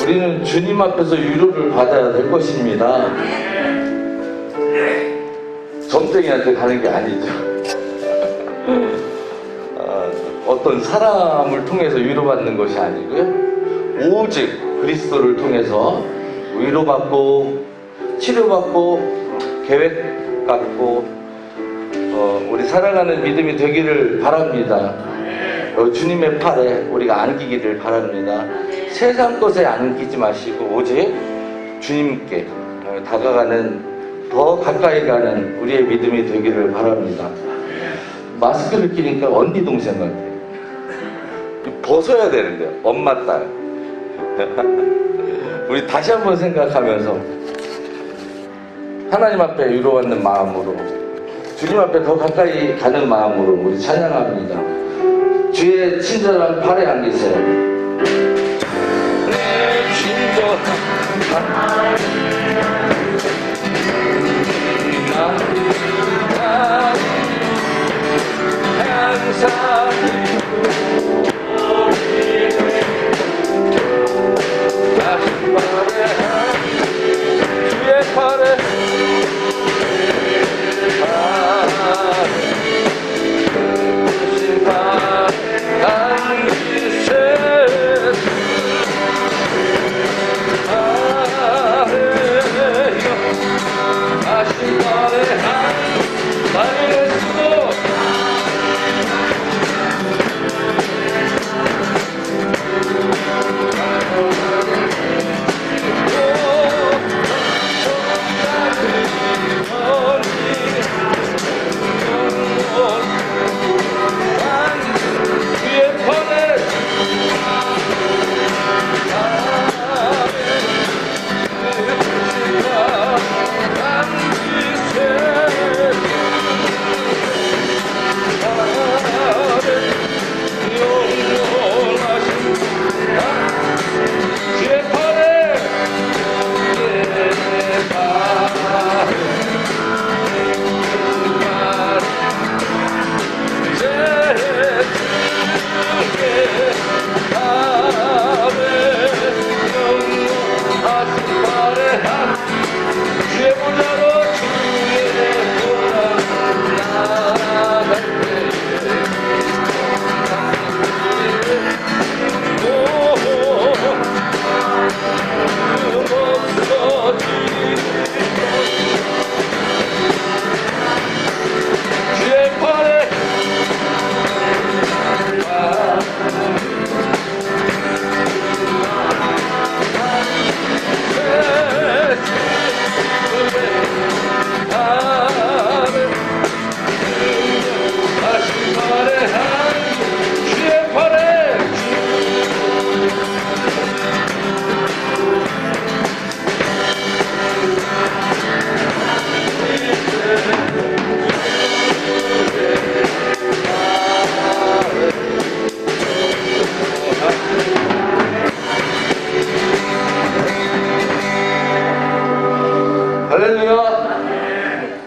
우리는 주님 앞에서 위로를 받아야 될 것입니다. 점쟁이한테 가는 게 아니죠. 어떤 사람을 통해서 위로받는 것이 아니고요, 오직 그리스도를 통해서 위로받고 치료받고 계획 갖고 우리 살아가는 믿음이 되기를 바랍니다. 주님의 팔에 우리가 안기기를 바랍니다. 세상 것에 안기지 마시고 오직 주님께 다가가는, 더 가까이 가는 우리의 믿음이 되기를 바랍니다. 마스크를 끼니까 언니 동생 같아요. 벗어야 되는데, 엄마 딸. 우리 다시 한번 생각하면서 하나님 앞에 위로받는 마음으로, 주님 앞에 더 가까이 가는 마음으로 우리 찬양합니다. 주의 친절한 팔에 안기세요. 내 친절한 팔에 항상 주의 팔에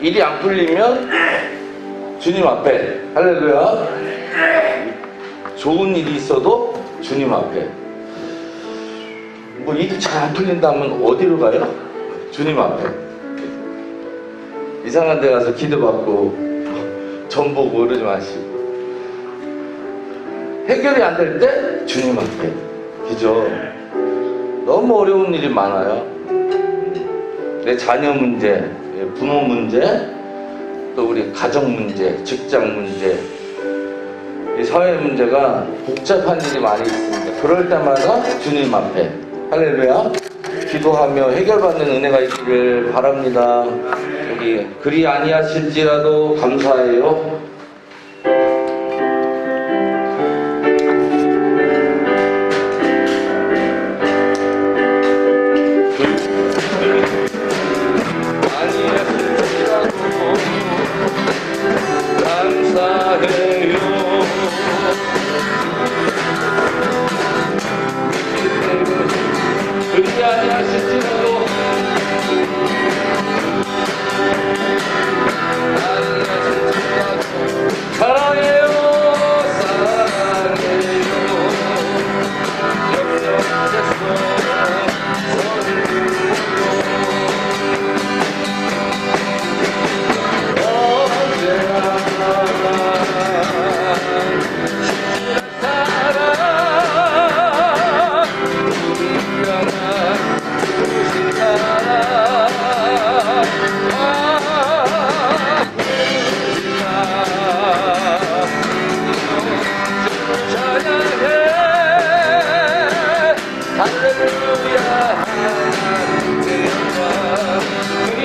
일이 안 풀리면 주님 앞에, 할렐루야, 좋은 일이 있어도 주님 앞에. 뭐 일이 잘 안 풀린다면 어디로 가요? 주님 앞에. 이상한 데 가서 기도받고 전 보고 그러지 마시고 해결이 안 될 때 주님 앞에. 그죠? 너무 어려운 일이 많아요. 내 자녀 문제, 부모 문제, 또 우리 가정 문제, 직장 문제, 이 사회 문제가 복잡한 일이 많이 있습니다. 그럴 때마다 주님 앞에 할렐루야 기도하며 해결받는 은혜가 있기를 바랍니다. 우리 그리 아니하실지라도 감사해요. 그리 아니하실지라도 사랑해요 사랑해요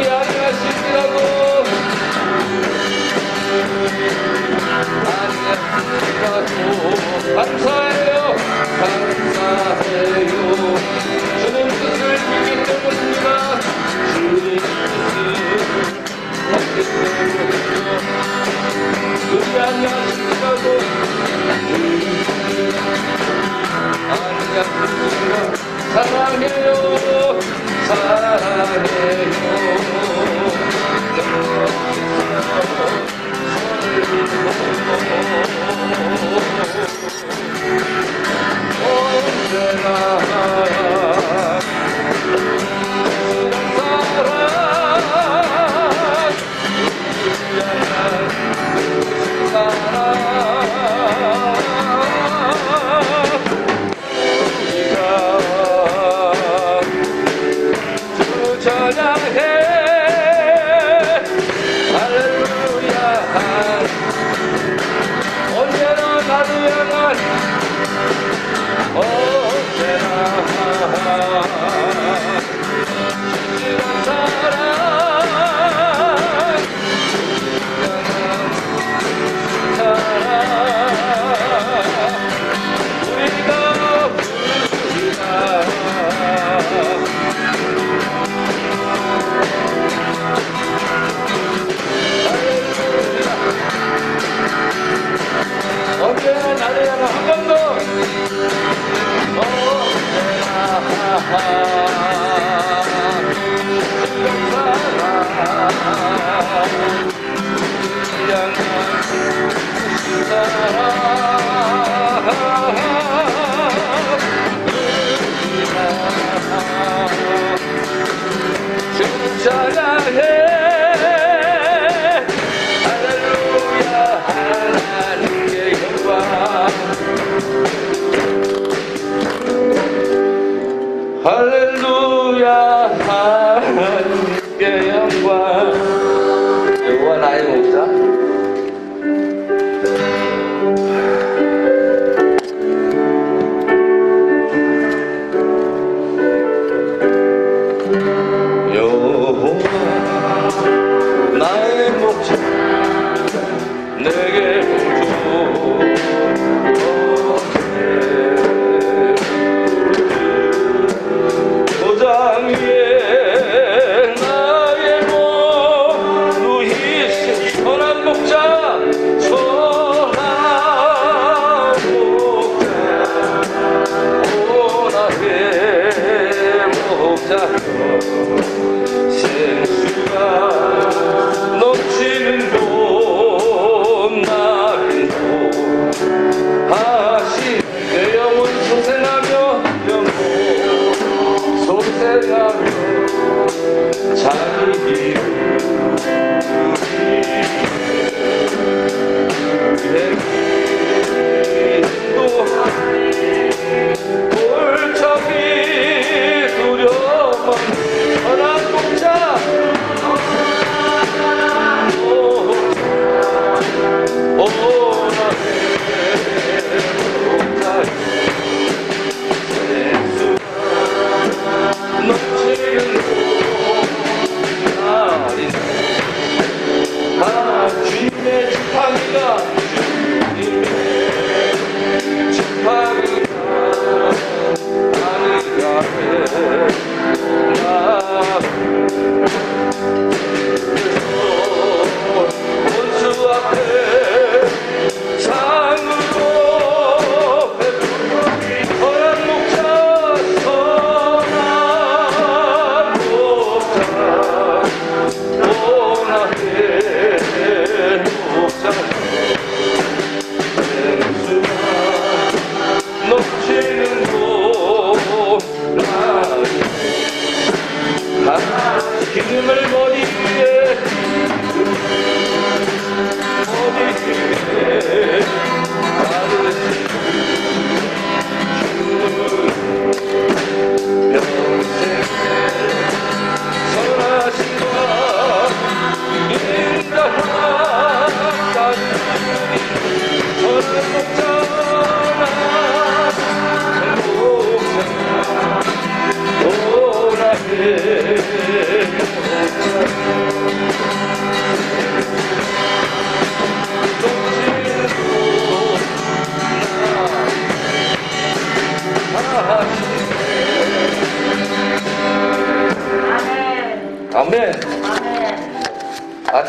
영영제서 감사해요 감사해요 주님 뜻을 이기 때문입니다 주님 뜻을 받기 때문이죠 그리 아니하실지라도 아니하실지라도 사랑해요 사랑해요 언제나 언제나 나를 향한 한 번 더 찬양해 할렐루야 하나님께 영광 여호와 나의 목자 여호와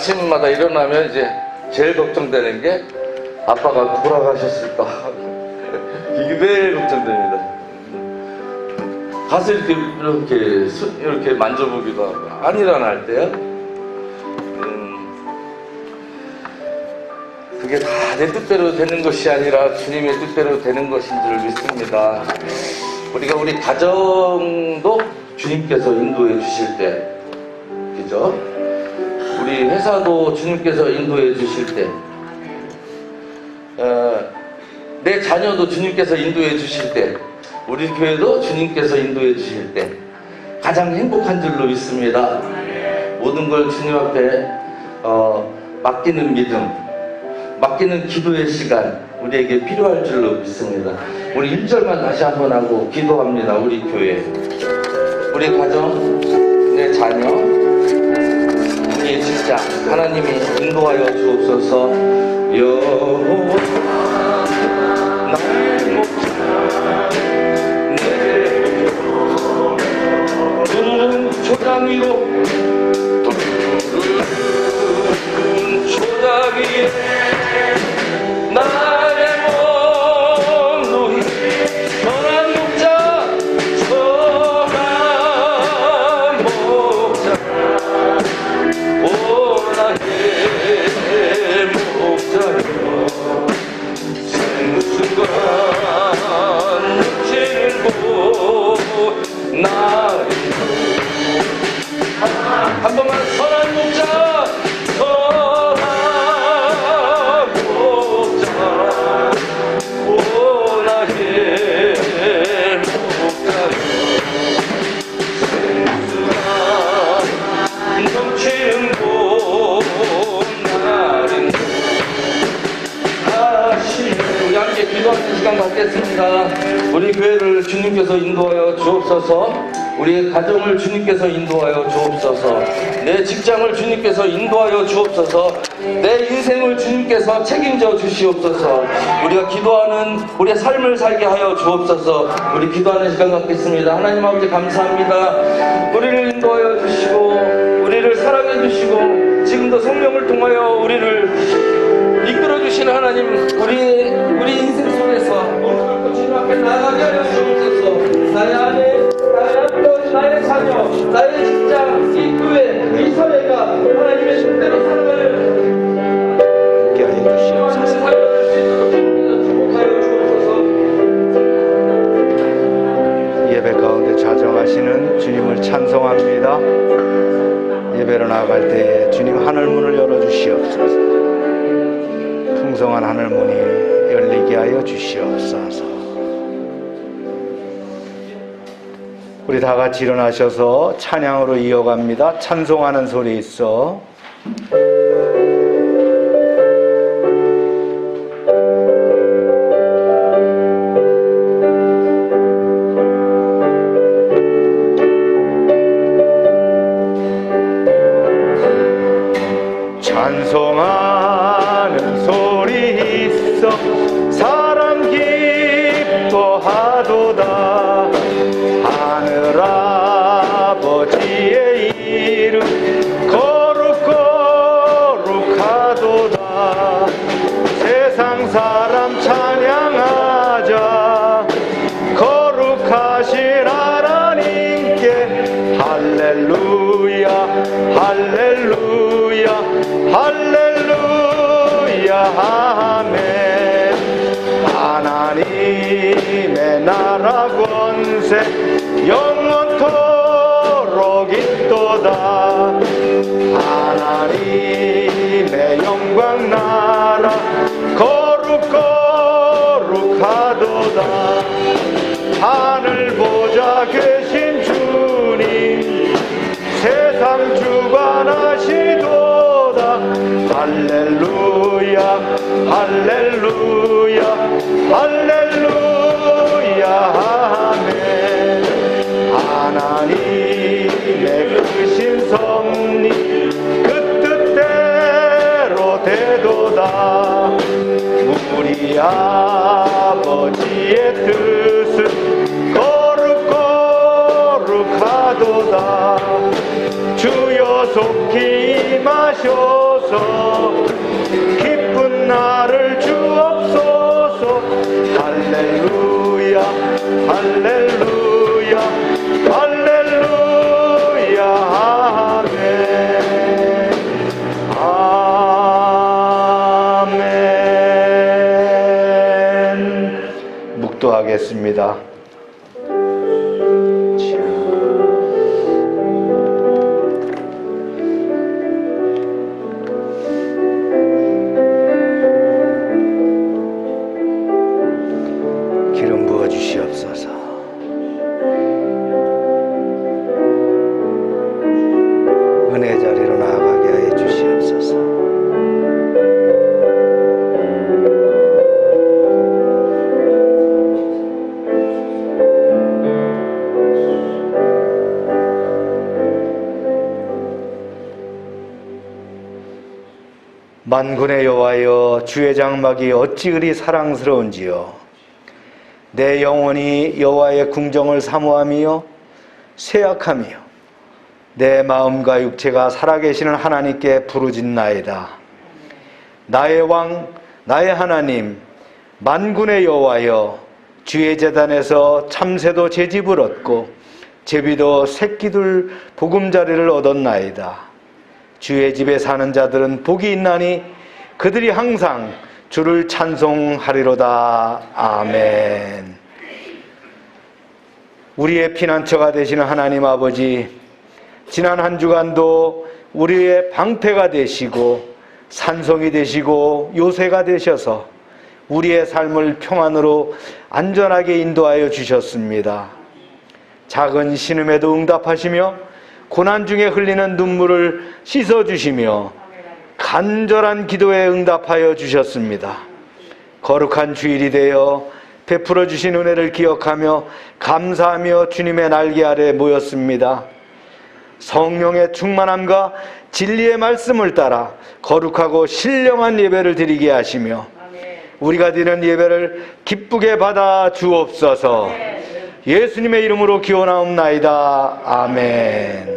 아침마다 일어나면 이제 제일 걱정되는 게 아빠가 돌아가셨을까. 이게 매일 걱정됩니다. 가서 이렇게 만져보기도 하고, 안 일어날 때요. 그게 다 내 뜻대로 되는 것이 아니라 주님의 뜻대로 되는 것인 줄 믿습니다. 우리가 우리 가정도 주님께서 인도해 주실 때, 그죠? 우리 회사도 주님께서 인도해 주실 때, 내 자녀도 주님께서 인도해 주실 때, 우리 교회도 주님께서 인도해 주실 때 가장 행복한 줄로 믿습니다. 모든 걸 주님 앞에 맡기는 믿음, 맡기는 기도의 시간 우리에게 필요할 줄로 믿습니다. 우리 1절만 다시 한번 하고 기도합니다. 우리 교회, 우리 가정, 내 자녀, 우리의 직장 하나님이 인도하여 주옵소서. 여호와 나의 목자 푸른 초장 위로 푸른 초장 위에 나의 몸 놓이 선한 목자 선한 목자 오 나의 목자여 생수가 넘치는 곳 나의 한 번만 선한 목자 선한 목자 오 나의 목자여 생수가 넘치는 곳 나를 우리 함께 기도하는 시간 갖겠습니다. 우리 교회를 주님께서 인도하여 주옵소서. 우리의 가정을 주님께서 인도하여 주옵소서. 내 직장을 주님께서 인도하여 주옵소서. 내 인생을 주님께서 책임져 주시옵소서. 우리가 기도하는 우리의 삶을 살게 하여 주옵소서. 우리 기도하는 시간 갖겠습니다. 하나님 아버지 감사합니다. 우리를 인도하여 주시고 우리를 사랑해 주시고 지금도 성령을 통하여 우리를 이끌어 주시는 하나님, 우리 인생 속에서 오늘 주님 앞에 나아가게 하여 주옵소서. 나의 아내, 나의 아버지, 나의 자녀, 나의 직장, 이 교회, 이 사회가 하나님의 뜻대로 살아가는 함께 하여 주시옵소서. 예배 가운데 자정하시는 주님을 찬송합니다. 예배로 나아갈 때에 주님 하늘문을 열어주시옵소서. 풍성한 하늘문이 열리게 하여 주시옵소서. 우리 다 같이 일어나셔서 찬양으로 이어갑니다. 찬송하는 소리 있어. 찬송하는 소리 있어 사람 기뻐하도다. 하늘 아버지의 이름 거룩거룩하도다. 세상 사람 찬양하자. 거룩하신 하나님께 할렐루야 할렐루야 할렐루야 아멘. 하나님의 나라 권세 영원토록 있도다. 하나님의 영광 나라 거룩거룩하도다. 하늘 보좌 계신 주님 세상 주관하시도다. 할렐루야 할렐루야 할렐루야 아멘. 하나님의 크신 섭리 그 뜻대로 되도다. 우리 아버지의 뜻은 거룩거룩하도다. 주여 속히 임하소서. 할렐루야 할렐루야 아멘 아멘. 묵도하겠습니다. 기름 부어 주시옵소서. 은혜 자리로 나아가게 하여 주시옵소서. 만군의 여호와여, 주의 장막이 어찌 그리 사랑스러운지요. 내 영혼이 여호와의 궁정을 사모하며 쇠약하며 내 마음과 육체가 살아계시는 하나님께 부르짖나이다. 나의 왕 나의 하나님 만군의 여호와여, 주의 제단에서 참새도 제 집을 얻고 제비도 새끼들 보금자리를 얻었나이다. 주의 집에 사는 자들은 복이 있나니 그들이 항상 주를 찬송하리로다. 아멘. 우리의 피난처가 되시는 하나님 아버지, 지난 한 주간도 우리의 방패가 되시고 산성이 되시고 요새가 되셔서 우리의 삶을 평안으로 안전하게 인도하여 주셨습니다. 작은 신음에도 응답하시며 고난 중에 흘리는 눈물을 씻어주시며 간절한 기도에 응답하여 주셨습니다. 거룩한 주일이 되어 베풀어 주신 은혜를 기억하며 감사하며 주님의 날개 아래 모였습니다. 성령의 충만함과 진리의 말씀을 따라 거룩하고 신령한 예배를 드리게 하시며 우리가 드리는 예배를 기쁘게 받아 주옵소서. 예수님의 이름으로 기원하옵나이다. 아멘.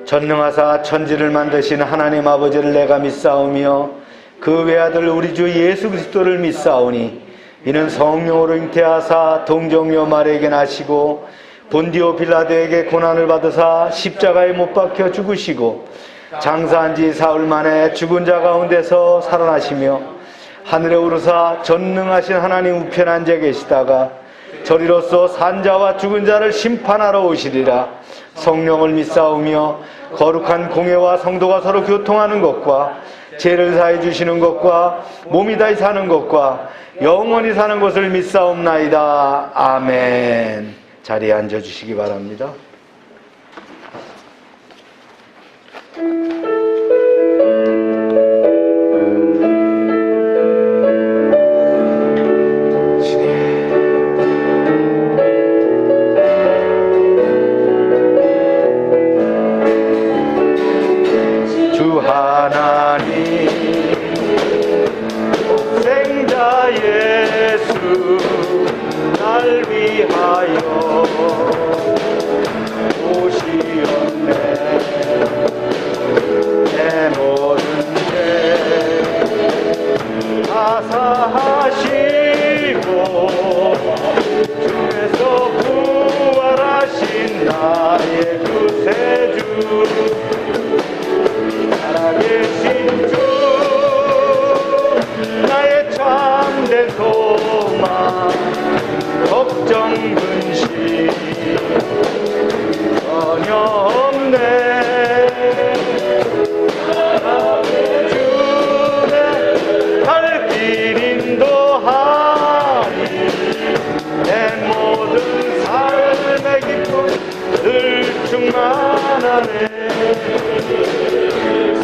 전능하사 천지를 만드신 하나님 아버지를 내가 믿사오며 그 외아들 우리 주 예수 그리스도를 믿사오니 이는 성령으로 잉태하사 동정녀 마리아에게 나시고 본디오 빌라도에게 고난을 받으사 십자가에 못 박혀 죽으시고 장사한 지 사흘 만에 죽은 자 가운데서 살아나시며 하늘에 오르사 전능하신 하나님 우편에 앉아 계시다가 저리로서 산자와 죽은 자를 심판하러 오시리라. 성령을 믿사오며 거룩한 공회와 성도가 서로 교통하는 것과 죄를 사해 주시는 것과 몸이 다시 사는 것과 영원히 사는 것을 믿사옵나이다. 아멘. 자리에 앉아 주시기 바랍니다.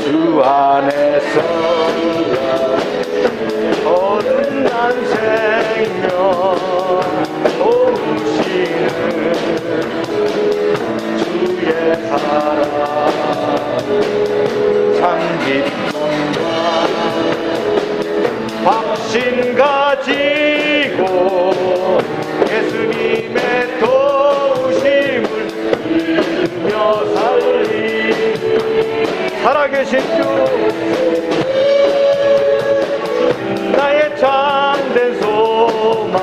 주 안에서 거듭난 생명 도우시는 주의 살아계신 주 나의 참된 소망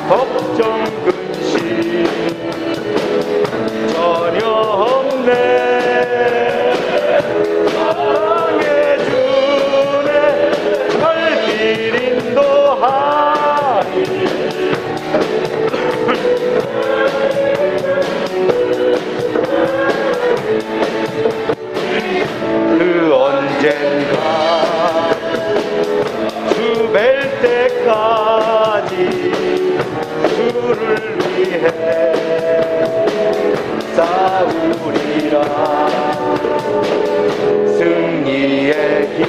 걱정 근심 전혀 없네 사랑해 주네 별빛 인도하리 그 언젠가 주 뵐 때까지 주를 위해 싸우리라 승리의 길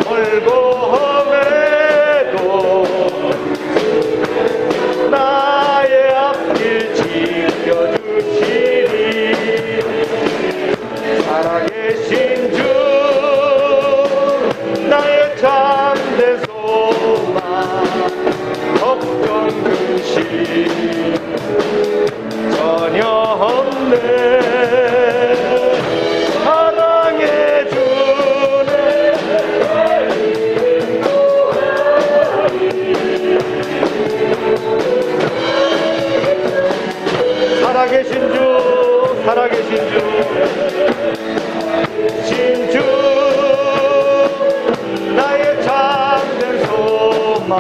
멀고 험해도 나의 앞길 지켜주시리 살아계신 주 나의 참된 소망 걱정 근심 전혀 없네 사랑해 주네 살아계신 주 살아계신 주 진주 나의 참된 소망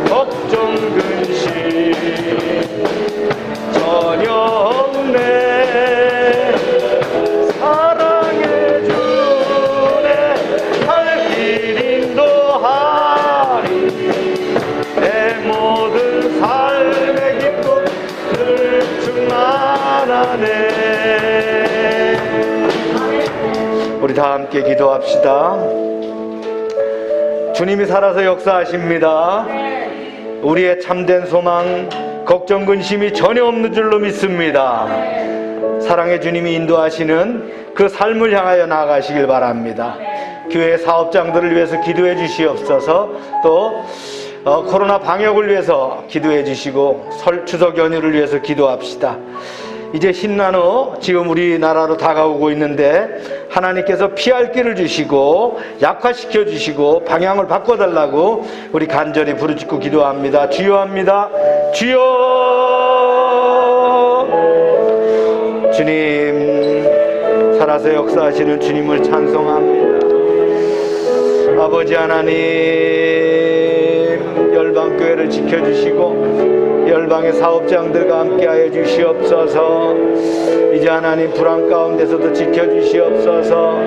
걱정 근심 전혀 없네 사랑해 주네 살길 인도하리 내 모든 삶의 기쁨을 충만하네. 우리 다 함께 기도합시다. 주님이 살아서 역사하십니다. 우리의 참된 소망 걱정 근심이 전혀 없는 줄로 믿습니다. 사랑의 주님이 인도하시는 그 삶을 향하여 나아가시길 바랍니다. 교회 사업장들을 위해서 기도해 주시옵소서. 또 코로나 방역을 위해서 기도해 주시고 추석 연휴를 위해서 기도합시다. 이제 신나노 지금 우리나라로 다가오고 있는데 하나님께서 피할 길을 주시고 약화시켜 주시고 방향을 바꿔달라고 우리 간절히 부르짖고 기도합니다. 주여 합니다. 주여. 주님 살아서 역사하시는 주님을 찬송합니다. 아버지 하나님 열방교회를 지켜주시고 열방의 사업장들과 함께하여 주시옵소서. 이제 하나님 불안 가운데서도 지켜주시옵소서.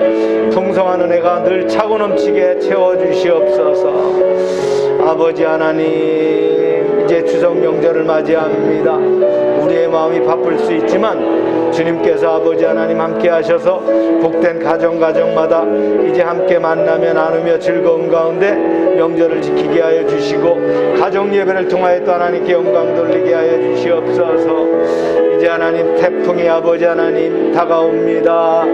풍성한 은혜가 늘 차고 넘치게 채워주시옵소서. 아버지 하나님 이제 추석 명절을 맞이합니다. 우리의 마음이 바쁠 수 있지만 주님께서 아버지 하나님 함께 하셔서 복된 가정마다 이제 함께 만나며 나누며 즐거운 가운데 명절을 지키게 하여 주시고 가정 예배를 통하여 또 하나님께 영광 돌리게 하여 주시옵소서. 이제 하나님 태풍이 아버지 하나님 다가옵니다.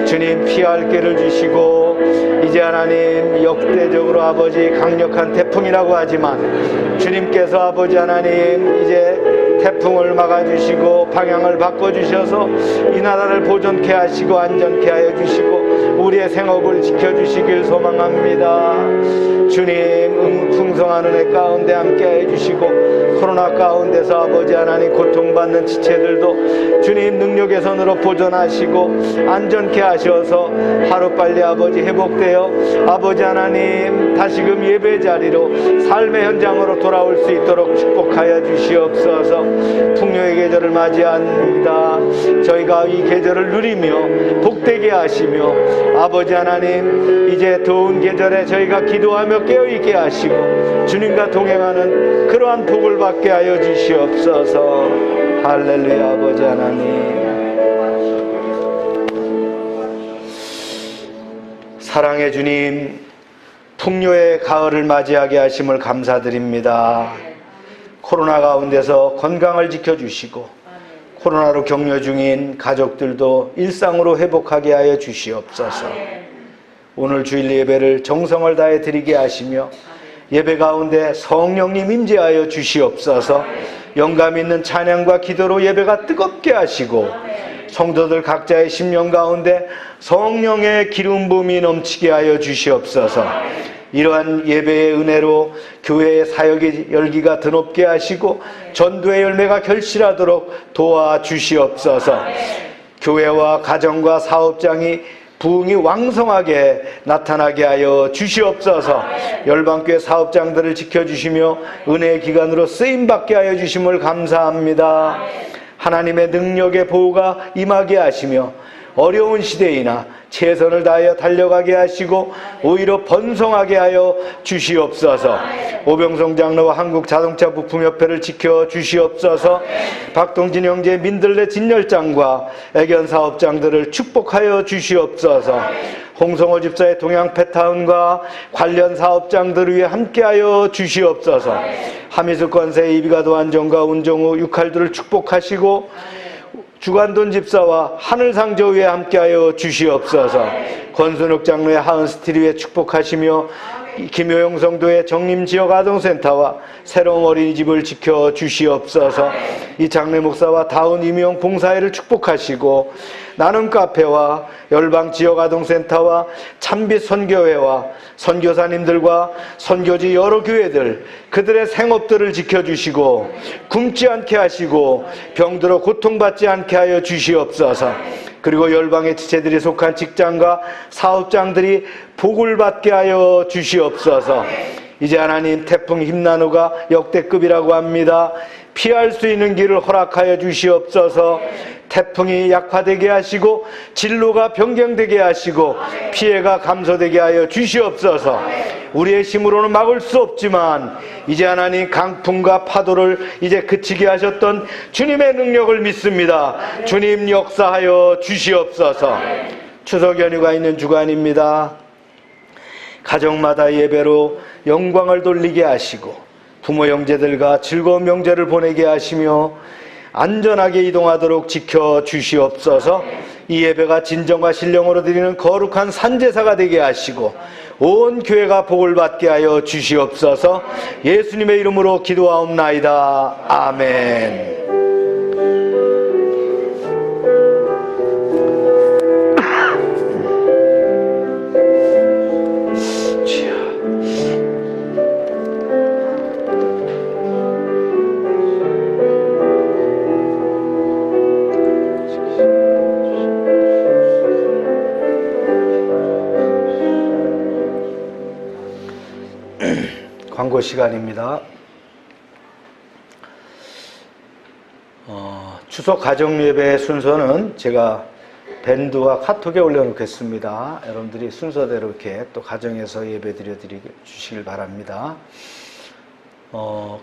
주님 피할 길을 주시고 이제 하나님 역대적으로 아버지 강력한 태풍이라고 하지만 주님께서 아버지 하나님 이제 태풍을 막아주시고 방향을 바꿔주셔서 이 나라를 보존케 하시고 안전케 하여 주시고 우리의 생업을 지켜주시길 소망합니다. 주님 풍성한 은혜 가운데 함께 해주시고 코로나 가운데서 아버지 하나님 고통받는 지체들도 주님 능력의 손으로 보존하시고 안전케 하셔서 하루빨리 아버지 회복되어 아버지 하나님 다시금 예배 자리로 삶의 현장으로 돌아올 수 있도록 축복하여 주시옵소서. 풍요의 계절을 맞이합니다. 저희가 이 계절을 누리며 복되게 하시며 아버지 하나님 이제 더운 계절에 저희가 기도하며 깨어있게 하시고 주님과 동행하는 그러한 복을 받게 하여 주시옵소서. 할렐루야. 아버지 하나님 사랑의 주님 풍요의 가을을 맞이하게 하심을 감사드립니다. 코로나 가운데서 건강을 지켜주시고 코로나로 격려 중인 가족들도 일상으로 회복하게 하여 주시옵소서. 오늘 주일 예배를 정성을 다해 드리게 하시며 예배 가운데 성령님 임재하여 주시옵소서. 영감 있는 찬양과 기도로 예배가 뜨겁게 하시고 성도들 각자의 심령 가운데 성령의 기름 부음이 넘치게 하여 주시옵소서. 이러한 예배의 은혜로 교회의 사역의 열기가 드높게 하시고 전도의 열매가 결실하도록 도와주시옵소서. 교회와 가정과 사업장이 부흥이 왕성하게 나타나게 하여 주시옵소서. 열방교회 사업장들을 지켜주시며 은혜의 기관으로 쓰임받게 하여 주심을 감사합니다. 하나님의 능력의 보호가 임하게 하시며 어려운 시대이나 최선을 다하여 달려가게 하시고 오히려 번성하게 하여 주시옵소서. 오병성 장로와 한국자동차 부품협회를 지켜주시옵소서. 박동진 형제 민들레 진열장과 애견 사업장들을 축복하여 주시옵소서. 홍성호 집사의 동양 패타운과 관련 사업장들을 위해 함께하여 주시옵소서. 하미수 권세 이비가도 안정과 운정우 육할들을 축복하시고 주관돈 집사와 하늘상저위에 함께하여 주시옵소서. 권순욱 장로의 하은스트리에 축복하시며 김효영 성도의 정림지역 아동센터와 새로운 어린이집을 지켜주시옵소서. 이 장례 목사와 다운 임용 봉사회를 축복하시고 나눔 카페와 열방지역 아동센터와 참빛 선교회와 선교사님들과 선교지 여러 교회들 그들의 생업들을 지켜주시고 굶지 않게 하시고 병들어 고통받지 않게 하여 주시옵소서. 그리고 열방의 지체들이 속한 직장과 사업장들이 복을 받게 하여 주시옵소서. 이제 하나님 태풍 힘나누가 역대급이라고 합니다. 피할 수 있는 길을 허락하여 주시옵소서. 태풍이 약화되게 하시고 진로가 변경되게 하시고 피해가 감소되게 하여 주시옵소서. 우리의 힘으로는 막을 수 없지만 이제 하나님 강풍과 파도를 이제 그치게 하셨던 주님의 능력을 믿습니다. 주님 역사하여 주시옵소서. 추석 연휴가 있는 주간입니다. 가정마다 예배로 영광을 돌리게 하시고 부모 형제들과 즐거운 명절을 보내게 하시며 안전하게 이동하도록 지켜주시옵소서. 이 예배가 진정과 신령으로 드리는 거룩한 산제사가 되게 하시고 온 교회가 복을 받게 하여 주시옵소서. 예수님의 이름으로 기도하옵나이다. 아멘. 광고 시간입니다. 추석 가정 예배 순서는 제가 밴드와 카톡에 올려놓겠습니다. 여러분들이 순서대로 이렇게 또 가정에서 예배 주시길 바랍니다.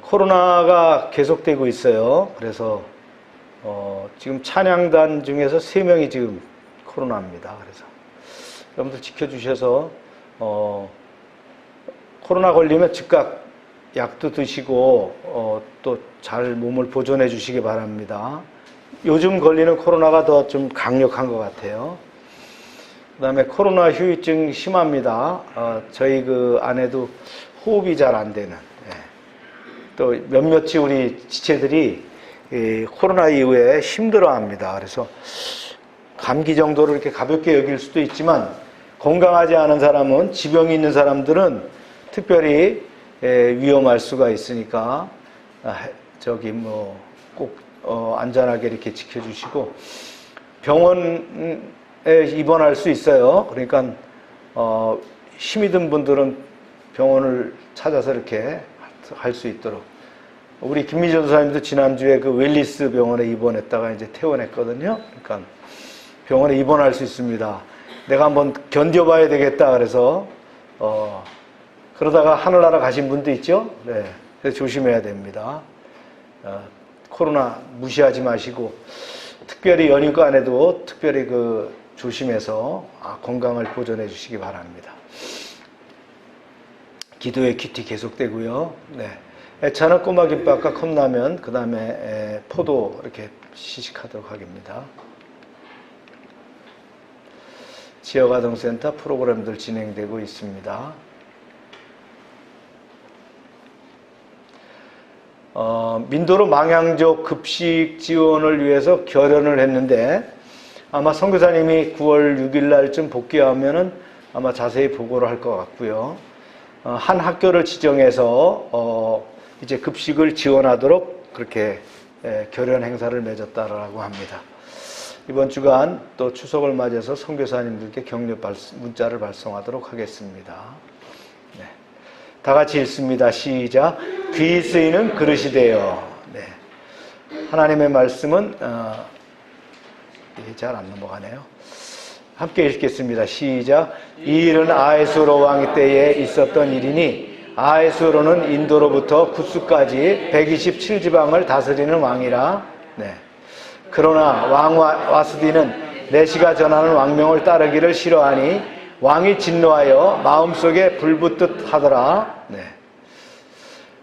코로나가 계속되고 있어요. 그래서 지금 찬양단 중에서 3명이 지금 코로나입니다. 그래서 여러분들 지켜주셔서 코로나 걸리면 즉각 약도 드시고 또 잘 몸을 보존해 주시기 바랍니다. 요즘 걸리는 코로나가 더 좀 강력한 것 같아요. 그 다음에 코로나 후유증 심합니다. 저희 그 아내도 호흡이 잘 안 되는, 또 몇몇이 우리 지체들이 코로나 이후에 힘들어 합니다. 그래서 감기 정도로 이렇게 가볍게 여길 수도 있지만 건강하지 않은 사람은, 지병이 있는 사람들은 특별히 위험할 수가 있으니까 꼭 안전하게 이렇게 지켜주시고, 병원에 입원할 수 있어요. 그러니까 힘이 든 분들은 병원을 찾아서 이렇게 할 수 있도록. 우리 김미전 선생님도 지난주에 그 웰리스 병원에 입원했다가 이제 퇴원했거든요. 그러니까 병원에 입원할 수 있습니다. 내가 한번 견뎌봐야 되겠다 그래서 그러다가 하늘나라 가신 분도 있죠. 네, 그래서 조심해야 됩니다. 코로나 무시하지 마시고, 특별히 연휴간에도 특별히 조심해서 건강을 보존해 주시기 바랍니다. 기도의 큐티 계속되고요. 네, 애차는 꼬마 김밥과 컵라면, 그 다음에 포도 이렇게 시식하도록 하겠습니다. 지역아동센터 프로그램들 진행되고 있습니다. 민도로 망향족 급식 지원을 위해서 결연을 했는데 아마 선교사님이 9월 6일 날쯤 복귀하면은 아마 자세히 보고를 할 것 같고요. 한 학교를 지정해서 이제 급식을 지원하도록 그렇게 결연 행사를 맺었다라고 합니다. 이번 주간 또 추석을 맞이해서 선교사님들께 격려 문자를 발송하도록 하겠습니다. 네. 다 같이 읽습니다. 시작. 귀 쓰이는 그릇이 되어. 네. 하나님의 말씀은 잘 안 넘어가네요. 함께 읽겠습니다. 시작. 이 일은 아하수로 왕 때에 있었던 일이니 아하수로는 인도로부터 구스까지 127지방을 다스리는 왕이라. 네. 그러나 왕 와스디는 내시가 전하는 왕명을 따르기를 싫어하니 왕이 진노하여 마음속에 불붙듯 하더라. 네.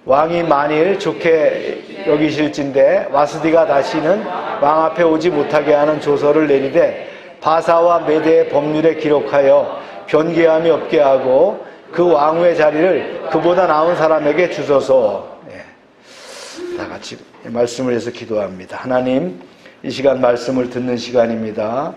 왕이 만일 좋게 여기실진데 와스디가 다시는 왕 앞에 오지 못하게 하는 조서를 내리되 바사와 메대의 법률에 기록하여 변개함이 없게 하고 그 왕후의 자리를 그보다 나은 사람에게 주소서. 네. 다 같이 말씀을 해서 기도합니다. 하나님, 이 시간 말씀을 듣는 시간입니다.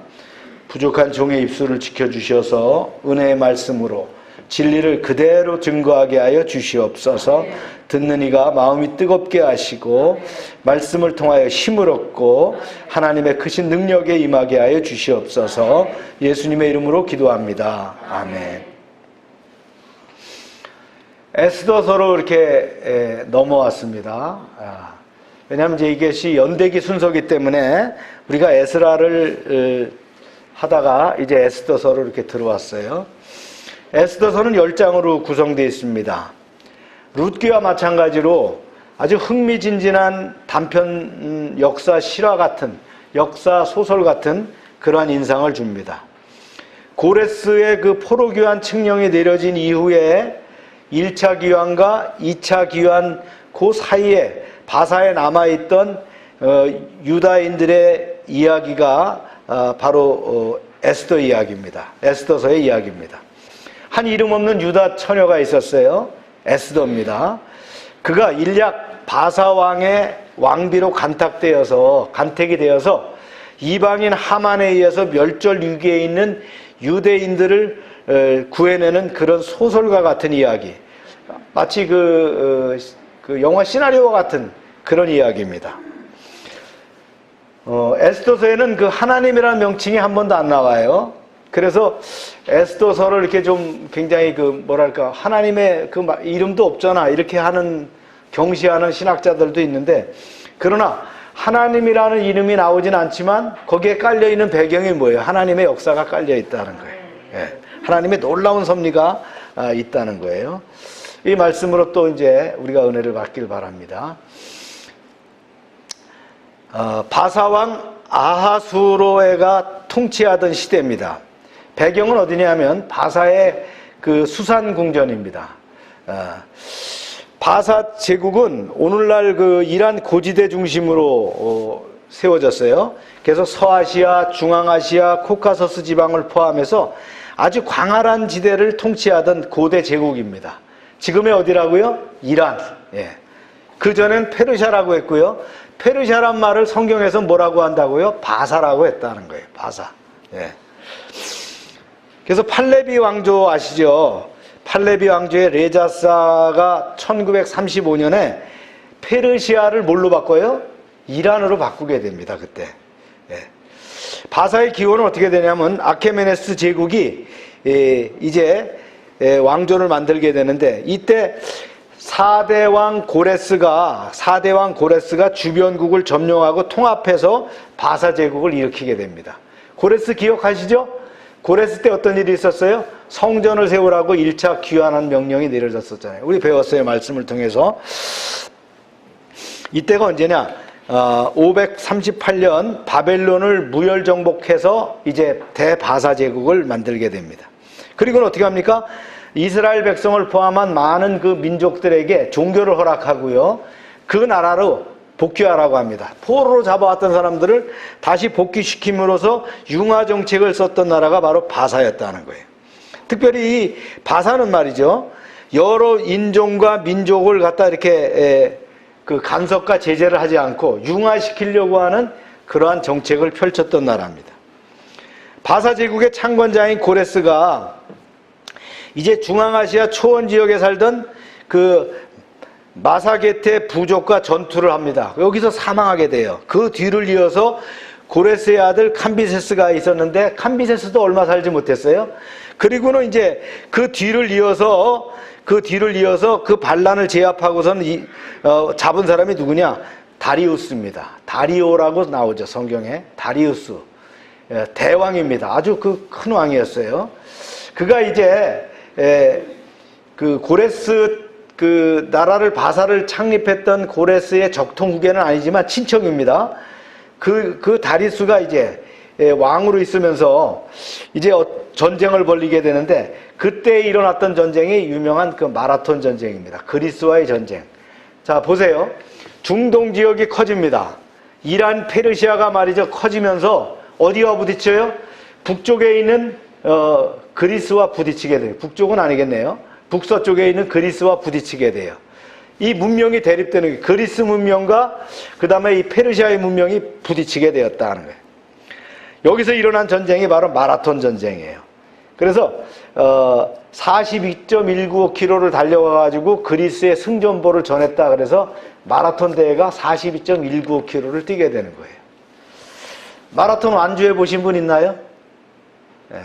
부족한 종의 입술을 지켜주셔서 은혜의 말씀으로 진리를 그대로 증거하게 하여 주시옵소서. 듣는 이가 마음이 뜨겁게 하시고 말씀을 통하여 힘을 얻고 하나님의 크신 능력에 임하게 하여 주시옵소서. 예수님의 이름으로 기도합니다. 아멘. 에스더서로 이렇게 넘어왔습니다. 왜냐하면 이제 이것이 연대기 순서이기 때문에 우리가 에스라를 하다가 이제 에스더서로 이렇게 들어왔어요. 에스더서는 10장으로 구성되어 있습니다. 룻기와 마찬가지로 아주 흥미진진한 단편 역사 실화 같은, 역사 소설 같은 그러한 인상을 줍니다. 고레스의 그 포로교환 칙령이 내려진 이후에 1차 기환과 2차 기환 그 사이에 바사에 남아있던 유다인들의 이야기가 바로 에스더 이야기입니다. 에스더서의 이야기입니다. 한 이름 없는 유다 처녀가 있었어요. 에스더입니다. 그가 일약 바사 왕의 왕비로 간택이 되어서 이방인 하만에 의해서 멸절 위기에 있는 유대인들을 구해내는 그런 소설과 같은 이야기. 마치 그 영화 시나리오와 같은 그런 이야기입니다. 에스더서에는 그 하나님이라는 명칭이 한 번도 안 나와요. 그래서 에스더서를 이렇게 좀 굉장히 하나님의 그 이름도 없잖아 이렇게 하는 경시하는 신학자들도 있는데, 그러나 하나님이라는 이름이 나오진 않지만 거기에 깔려 있는 배경이 뭐예요? 하나님의 역사가 깔려 있다는 거예요. 예. 하나님의 놀라운 섭리가 있다는 거예요. 이 말씀으로 또 이제 우리가 은혜를 받길 바랍니다. 바사왕 아하수로에가 통치하던 시대입니다. 배경은 어디냐면 바사의 그 수산궁전입니다. 바사 제국은 오늘날 그 이란 고지대 중심으로 세워졌어요. 그래서 서아시아, 중앙아시아, 코카서스 지방을 포함해서 아주 광활한 지대를 통치하던 고대 제국입니다. 지금의 어디라고요? 이란. 예. 그전엔 페르시아라고 했고요. 페르시아란 말을 성경에서 뭐라고 한다고요? 바사라고 했다는 거예요. 바사. 예. 그래서 팔레비 왕조 아시죠? 팔레비 왕조의 레자사가 1935년에 페르시아를 뭘로 바꿔요? 이란으로 바꾸게 됩니다. 그때. 예. 바사의 기원은 어떻게 되냐면 아케메네스 제국이 이제 왕조를 만들게 되는데, 이때 4대 왕 고레스가 주변국을 점령하고 통합해서 바사 제국을 일으키게 됩니다. 고레스 기억하시죠? 고레스 때 어떤 일이 있었어요? 성전을 세우라고 1차 귀환한 명령이 내려졌었잖아요. 우리 배웠어요. 말씀을 통해서. 이때가 언제냐? 538년 바벨론을 무혈정복해서 이제 대바사 제국을 만들게 됩니다. 그리고는 어떻게 합니까? 이스라엘 백성을 포함한 많은 그 민족들에게 종교를 허락하고요. 그 나라로 복귀하라고 합니다. 포로로 잡아왔던 사람들을 다시 복귀시킴으로써 융화 정책을 썼던 나라가 바로 바사였다는 거예요. 특별히 이 바사는 말이죠, 여러 인종과 민족을 갖다 이렇게 그 간섭과 제재를 하지 않고 융화시키려고 하는 그러한 정책을 펼쳤던 나라입니다. 바사 제국의 창건자인 고레스가 이제 중앙아시아 초원 지역에 살던 그 마사게테 부족과 전투를 합니다. 여기서 사망하게 돼요. 그 뒤를 이어서 고레스의 아들 캄비세스가 있었는데 캄비세스도 얼마 살지 못했어요. 그리고는 이제 그 뒤를 이어서 그 반란을 제압하고서는 잡은 사람이 누구냐? 다리우스입니다. 다리오라고 나오죠, 성경에. 다리우스. 대왕입니다. 아주 그 큰 왕이었어요. 그가 이제 그 고레스 그 나라를 바사를 창립했던 고레스의 적통 후계는 아니지만 친척입니다. 그 다리우스가 이제 왕으로 있으면서 이제 전쟁을 벌이게 되는데 그때 일어났던 전쟁이 유명한 그 마라톤 전쟁입니다. 그리스와의 전쟁. 자, 보세요. 중동 지역이 커집니다. 이란, 페르시아가 말이죠. 커지면서 어디와 부딪혀요? 북쪽에 있는 그리스와 부딪히게 돼요. 북쪽은 아니겠네요. 북서쪽에 있는 그리스와 부딪히게 돼요. 이 문명이 대립되는 게 그리스 문명과 그 다음에 이 페르시아의 문명이 부딪히게 되었다는 거예요. 여기서 일어난 전쟁이 바로 마라톤 전쟁이에요. 그래서 42.195km를 달려가지고 그리스의 승전보를 전했다. 그래서 마라톤 대회가 42.195km를 뛰게 되는 거예요. 마라톤 완주해 보신 분 있나요? 네.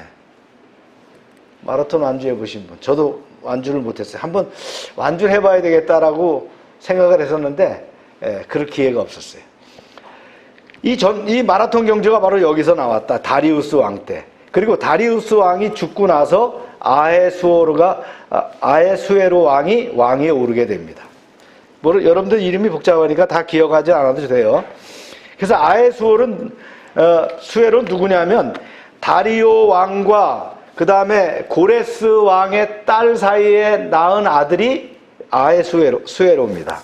마라톤 완주해 보신 분. 저도 완주를 못했어요. 한번 완주를 해봐야 되겠다라고 생각을 했었는데 그럴 기회가 없었어요. 이 마라톤 경주가 바로 여기서 나왔다. 다리우스 왕 때. 그리고 다리우스 왕이 죽고 나서 아에수에로 왕이 왕위에 오르게 됩니다. 여러분들 이름이 복잡하니까 다 기억하지 않아도 돼요. 그래서 아에수에로는 누구냐면 다리오 왕과 그 다음에 고레스 왕의 딸 사이에 낳은 아들이 아에수에로입니다.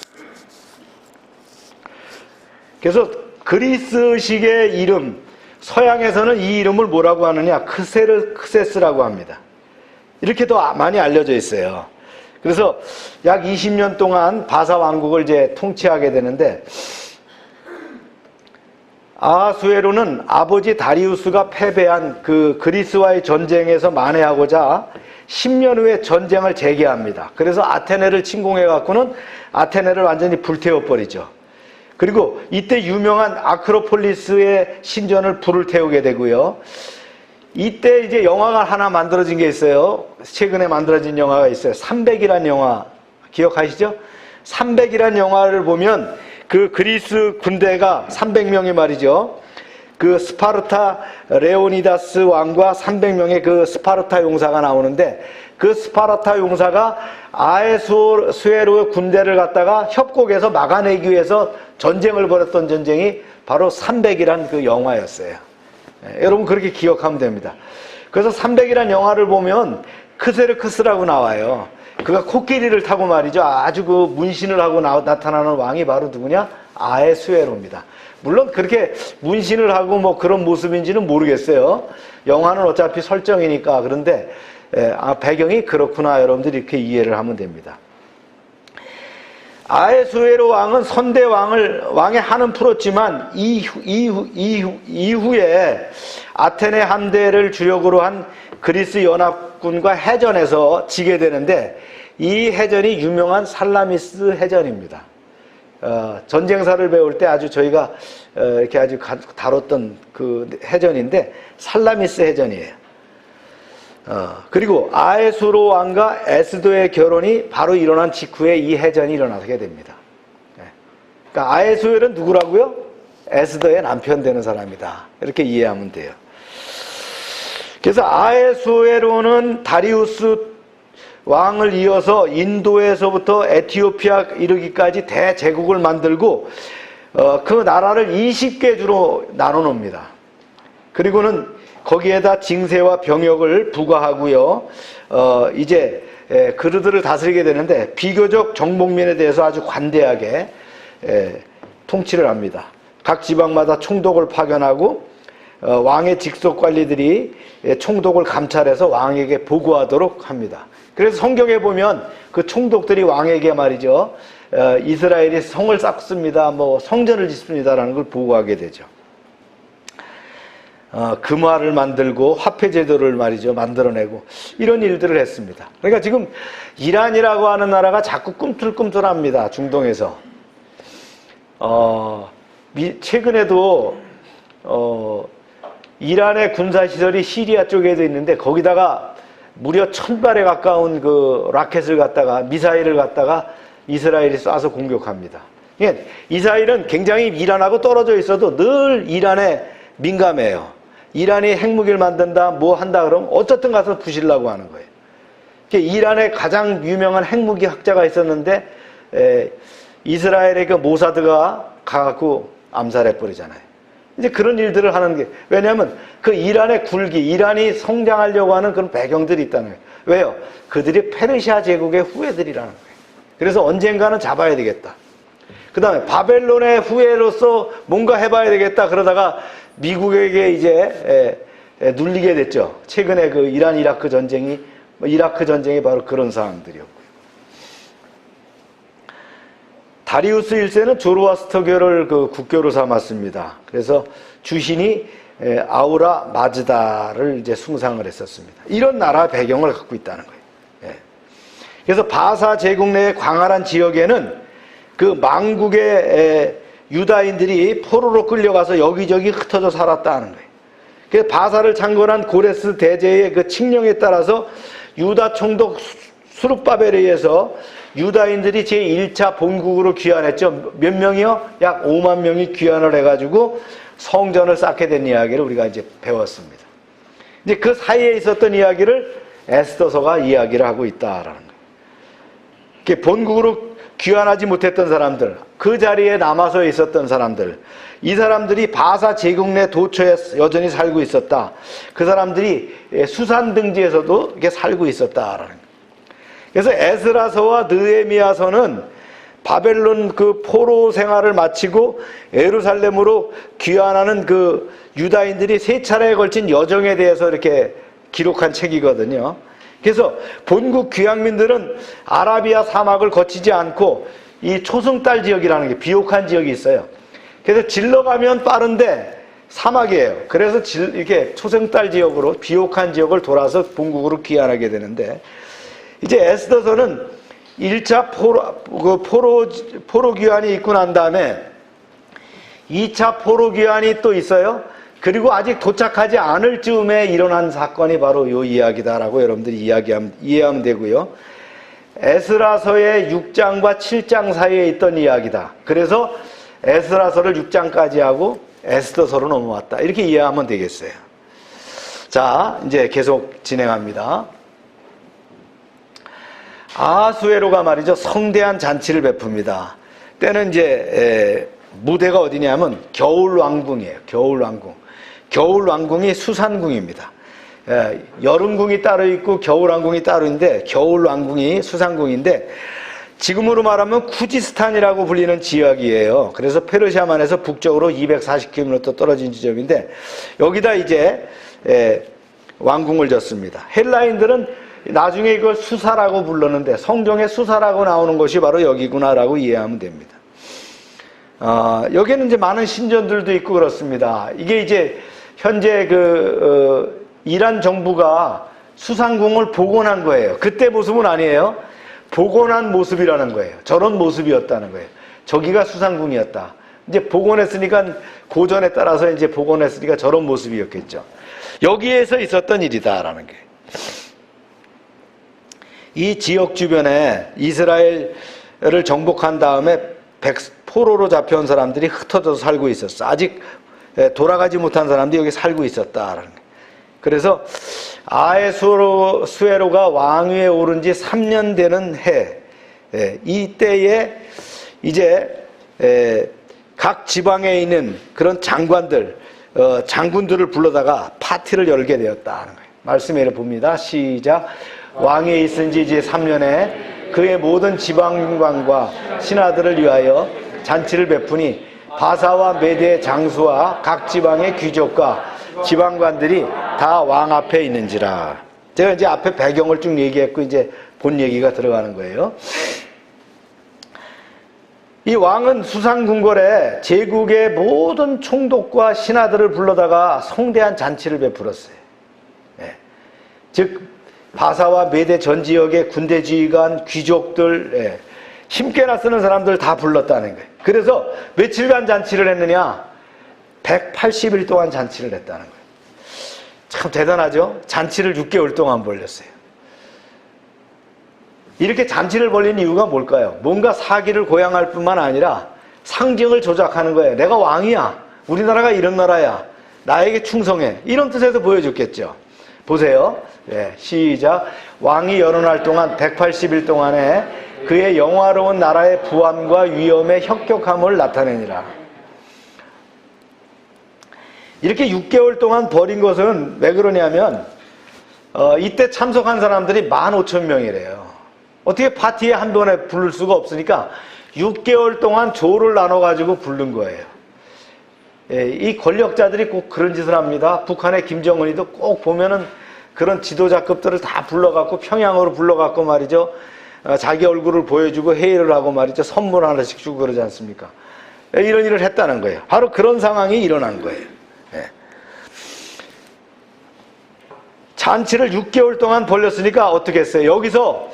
그래서 그리스식의 이름, 서양에서는 이 이름을 뭐라고 하느냐? 크세스라고 합니다. 이렇게 더 많이 알려져 있어요. 그래서 약 20년 동안 바사 왕국을 이제 통치하게 되는데 아하수에로는 아버지 다리우스가 패배한 그 그리스와의 전쟁에서 만회하고자 10년 후에 전쟁을 재개합니다. 그래서 아테네를 침공해 갖고는 아테네를 완전히 불태워버리죠. 그리고 이때 유명한 아크로폴리스의 신전을 불을 태우게 되고요. 이때 이제 영화가 하나 만들어진 게 있어요. 최근에 만들어진 영화가 있어요. 300이라는 영화 기억하시죠? 300이라는 영화를 보면 그 그리스 군대가 300명이 말이죠. 그 스파르타 레오니다스 왕과 300명의 그 스파르타 용사가 나오는데 그 스파르타 용사가 아에수에로 군대를 갖다가 협곡에서 막아내기 위해서 전쟁을 벌였던 전쟁이 바로 300이란 그 영화였어요. 여러분 그렇게 기억하면 됩니다. 그래서 300이란 영화를 보면 크세르크스라고 나와요. 그가 코끼리를 타고 말이죠. 아주 그 문신을 하고 나타나는 왕이 바로 누구냐? 아에수에로입니다. 물론 그렇게 문신을 하고 뭐 그런 모습인지는 모르겠어요. 영화는 어차피 설정이니까. 그런데 배경이 그렇구나. 여러분들이 이렇게 이해를 하면 됩니다. 아에수에로 왕은 선대 왕의 한은 풀었지만 이후에 아테네 함대를 주력으로 한 그리스 연합군과 해전에서 지게 되는데 이 해전이 유명한 살라미스 해전입니다. 전쟁사를 배울 때 아주 저희가 이렇게 아주 다뤘던 그 해전인데 살라미스 해전이에요. 그리고 아에수로 왕과 에스도의 결혼이 바로 일어난 직후에 이 해전이 일어나게 됩니다. 그러니까 아에수엘은 누구라고요? 에스더의 남편 되는 사람이다. 이렇게 이해하면 돼요. 그래서 아에수에로는 다리우스 왕을 이어서 인도에서부터 에티오피아 이르기까지 대제국을 만들고 그 나라를 20개 주로 나눠 놓습니다. 그리고는 거기에다 징세와 병역을 부과하고요. 이제 그들을 다스리게 되는데 비교적 정복민에 대해서 아주 관대하게 통치를 합니다. 각 지방마다 총독을 파견하고 왕의 직속 관리들이 총독을 감찰해서 왕에게 보고하도록 합니다. 그래서 성경에 보면 그 총독들이 왕에게 말이죠. 이스라엘이 성을 쌓습니다. 뭐 성전을 짓습니다라는 걸 보고하게 되죠. 금화를 만들고 화폐 제도를 말이죠 만들어내고 이런 일들을 했습니다. 그러니까 지금 이란이라고 하는 나라가 자꾸 꿈틀꿈틀합니다. 중동에서 최근에도 이란의 군사시설이 시리아 쪽에도 있는데 거기다가 무려 1000발에 가까운 그 라켓을 갖다가 미사일을 갖다가 이스라엘이 쏴서 공격합니다. 그러니까 이스라엘은 굉장히 이란하고 떨어져 있어도 늘 이란에 민감해요. 이란이 핵무기를 만든다 뭐 한다 그러면 어쨌든 가서 부시려고 하는 거예요. 그러니까 이란의 가장 유명한 핵무기 학자가 있었는데 이스라엘의 그 모사드가 가갖고 암살해버리잖아요. 이제 그런 일들을 하는 게, 왜냐하면 그 이란의 굴기, 이란이 성장하려고 하는 그런 배경들이 있다는 거예요. 왜요? 그들이 페르시아 제국의 후예들이라는 거예요. 그래서 언젠가는 잡아야 되겠다. 그 다음에 바벨론의 후예로서 뭔가 해봐야 되겠다. 그러다가 미국에게 이제 눌리게 됐죠. 최근에 그 이란 이라크 전쟁이 바로 그런 상황들이었고요. 다리우스 1세는 조로아스터교를 그 국교로 삼았습니다. 그래서 주신이 아우라 마즈다를 이제 숭상을 했었습니다. 이런 나라 배경을 갖고 있다는 거예요. 그래서 바사 제국 내의 광활한 지역에는 그 망국의 유다인들이 포로로 끌려가서 여기저기 흩어져 살았다는 거예요. 그래서 바사를 창건한 고레스 대제의 그 칙령에 따라서 유다 총독 수룹바벨에 의해서 유다인들이 제1차 본국으로 귀환했죠. 몇 명이요? 약 5만 명이 귀환을 해가지고 성전을 쌓게 된 이야기를 우리가 이제 배웠습니다. 이제 그 사이에 있었던 이야기를 에스더서가 이야기를 하고 있다라는 거예요. 본국으로 귀환하지 못했던 사람들, 그 자리에 남아서 있었던 사람들, 이 사람들이 바사 제국 내 도처에 여전히 살고 있었다. 그 사람들이 수산 등지에서도 이렇게 살고 있었다라는 거예요. 그래서 에스라서와 느헤미야서는 바벨론 그 포로 생활을 마치고 예루살렘으로 귀환하는 그 유다인들이 3차례에 걸친 여정에 대해서 이렇게 기록한 책이거든요. 그래서 본국 귀향민들은 아라비아 사막을 거치지 않고 이 초승달 지역이라는 게 비옥한 지역이 있어요. 그래서 질러가면 빠른데 사막이에요. 그래서 이렇게 초승달 지역으로 비옥한 지역을 돌아서 본국으로 귀환하게 되는데, 이제 에스더서는 1차 포로 귀환이 있고 난 다음에 2차 포로 귀환이 또 있어요. 그리고 아직 도착하지 않을 즈음에 일어난 사건이 바로 이 이야기다라고 여러분들이 이해하면 되고요. 에스라서의 6장과 7장 사이에 있던 이야기다. 그래서 에스라서를 6장까지 하고 에스더서로 넘어왔다. 이렇게 이해하면 되겠어요. 자, 이제 계속 진행합니다. 아하수에로가 말이죠, 성대한 잔치를 베풉니다. 때는 이제 무대가 어디냐면 겨울왕궁이에요. 겨울왕궁이 수산궁입니다. 여름궁이 따로 있고 겨울왕궁이 따로 있는데, 겨울왕궁이 수산궁인데 지금으로 말하면 쿠지스탄이라고 불리는 지역이에요. 그래서 페르시아만에서 북쪽으로 240km 떨어진 지점인데, 여기다 이제 왕궁을 짓습니다. 헬라인들은 나중에 이걸 수사라고 불렀는데, 성경에 수사라고 나오는 것이 바로 여기구나라고 이해하면 됩니다. 여기는 이제 많은 신전들도 있고 그렇습니다. 이게 이제 현재 이란 정부가 수상궁을 복원한 거예요. 그때 모습은 아니에요. 복원한 모습이라는 거예요. 저런 모습이었다는 거예요. 저기가 수상궁이었다. 이제 복원했으니까, 고전에 따라서 이제 복원했으니까 저런 모습이었겠죠. 여기에서 있었던 일이다라는 거예요. 이 지역 주변에 이스라엘을 정복한 다음에 포로로 잡혀온 사람들이 흩어져서 살고 있었어. 아직 돌아가지 못한 사람들이 여기 살고 있었다라는 거예요. 그래서 아하수에로가 왕위에 오른 지 3년 되는 해, 이때에 이제 각 지방에 있는 그런 장관들, 장군들을 불러다가 파티를 열게 되었다는 거예요. 말씀에 봅니다. 시작. 왕위에 있은 지 이제 3년에 그의 모든 지방관과 신하들을 위하여 잔치를 베푸니 바사와 메대 장수와 각 지방의 귀족과 지방관들이 다 왕 앞에 있는지라. 제가 이제 앞에 배경을 쭉 얘기했고 이제 본 얘기가 들어가는 거예요. 이 왕은 수상궁궐에 제국의 모든 총독과 신하들을 불러다가 성대한 잔치를 베풀었어요. 예. 즉 바사와 메대 전 지역의 군대 지휘관, 귀족들, 예. 힘께나 쓰는 사람들 다 불렀다는 거예요. 그래서 며칠간 잔치를 했느냐? 180일 동안 잔치를 했다는 거예요. 참 대단하죠? 잔치를 6개월 동안 벌렸어요. 이렇게 잔치를 벌린 이유가 뭘까요? 뭔가 사기를 고양할 뿐만 아니라 상징을 조작하는 거예요. 내가 왕이야. 우리나라가 이런 나라야. 나에게 충성해. 이런 뜻에서 보여줬겠죠. 보세요. 네, 시작. 왕이 여러 날 동안 180일 동안에 그의 영화로운 나라의 부함과 위엄의 혁혁함을 나타내니라. 이렇게 6개월 동안 벌인 것은 왜 그러냐면 이때 참석한 사람들이 15,000명이래요. 어떻게 파티에 한 번에 부를 수가 없으니까 6개월 동안 조를 나눠가지고 부른 거예요. 예, 이 권력자들이 꼭 그런 짓을 합니다. 북한의 김정은이도 꼭 보면은 그런 지도자급들을 다 불러갖고 평양으로 불러갖고 말이죠. 자기 얼굴을 보여주고 회의를 하고 말이죠. 선물 하나씩 주고 그러지 않습니까? 예, 이런 일을 했다는 거예요. 바로 그런 상황이 일어난 거예요. 예. 잔치를 6개월 동안 벌렸으니까 어떻게 했어요? 여기서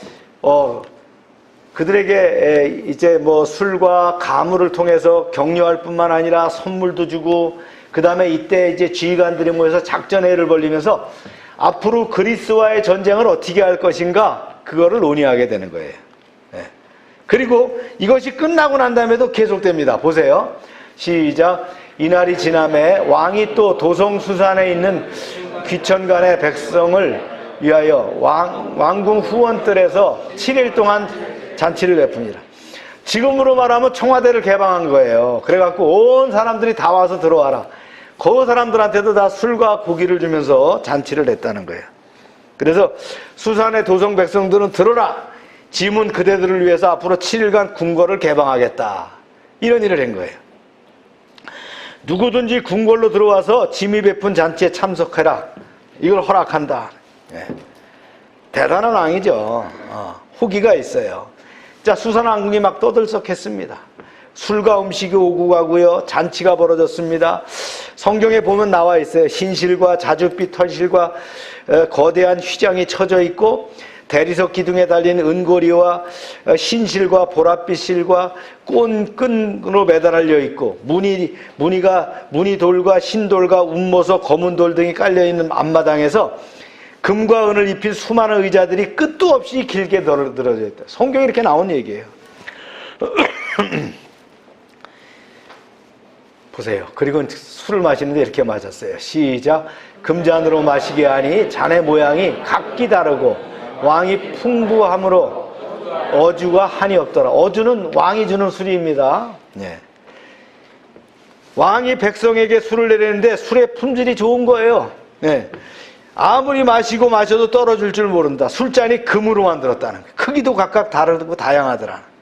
그들에게 이제 뭐 술과 가물을 통해서 격려할 뿐만 아니라 선물도 주고, 그 다음에 이때 이제 지휘관들이 모여서 작전회의를 벌리면서 앞으로 그리스와의 전쟁을 어떻게 할 것인가, 그거를 논의하게 되는 거예요. 네. 그리고 이것이 끝나고 난 다음에도 계속됩니다. 보세요. 시작. 이날이 지남에 왕이 또 도성수산에 있는 귀천간의 백성을 위하여 왕궁 후원뜰에서 7일 동안 잔치를 베푸니라. 지금으로 말하면 청와대를 개방한 거예요. 그래갖고 온 사람들이 다 와서 들어와라. 그 사람들한테도 다 술과 고기를 주면서 잔치를 했다는 거예요. 그래서 수산의 도성 백성들은 들어라. 짐은 그대들을 위해서 앞으로 7일간 궁궐을 개방하겠다. 이런 일을 한 거예요. 누구든지 궁궐로 들어와서 짐이 베푼 잔치에 참석해라. 이걸 허락한다. 예. 대단한 왕이죠. 호기가 있어요. 자, 수산왕궁이 막 떠들썩했습니다. 술과 음식이 오고 가고요. 잔치가 벌어졌습니다. 성경에 보면 나와 있어요. 흰실과 자줏빛 털실과 거대한 휘장이 쳐져 있고, 대리석 기둥에 달린 은고리와 흰실과 보랏빛 실과 끈으로 매달려 있고, 무늬 돌과 흰돌과 운모서 검은 돌 등이 깔려 있는 앞마당에서 금과 은을 입힌 수많은 의자들이 끝도 없이 길게 늘어져 있다. 성경에 이렇게 나온 얘기예요. 보세요. 그리고 술을 마시는데 이렇게 마셨어요. 시작. 금잔으로 마시게 하니 잔의 모양이 각기 다르고 왕이 풍부함으로 어주가 한이 없더라. 어주는 왕이 주는 술입니다. 네. 왕이 백성에게 술을 내리는데 술의 품질이 좋은 거예요. 네. 아무리 마시고 마셔도 떨어질 줄 모른다. 술잔이 금으로 만들었다는 거예요. 크기도 각각 다르고 다양하더라.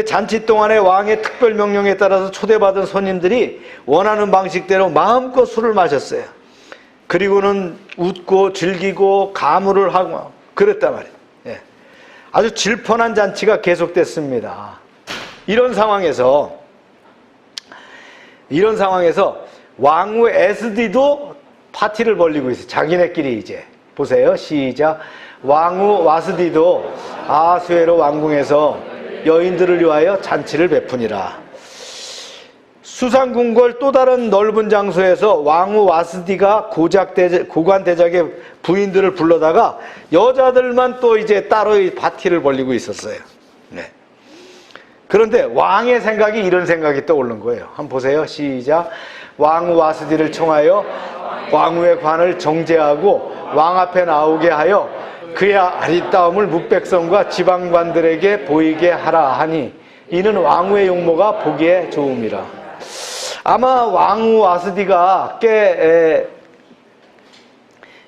잔치 동안에 왕의 특별 명령에 따라서 초대받은 손님들이 원하는 방식대로 마음껏 술을 마셨어요. 그리고는 웃고 즐기고 가물을 하고 그랬단 말이에요. 예. 아주 질펀한 잔치가 계속됐습니다. 이런 상황에서 왕후 에스디도 파티를 벌리고 있어요. 자기네끼리 이제. 보세요. 시작. 왕후 와스디도 아수에로 왕궁에서 여인들을 위하여 잔치를 베푸니라. 수상궁궐 또 다른 넓은 장소에서 왕후 와스디가 고관 대작의 부인들을 불러다가 여자들만 또 이제 따로 파티를 벌리고 있었어요. 네. 그런데 왕의 생각이 이런 생각이 떠오른 거예요. 한번 보세요. 시작. 왕후 와스디를 청하여 왕후의 관을 정제하고 왕 앞에 나오게 하여 그의 아리따움을 묵백성과 지방관들에게 보이게 하라 하니 이는 왕후의 용모가 보기에 좋음이라. 아마 왕후 와스디가 꽤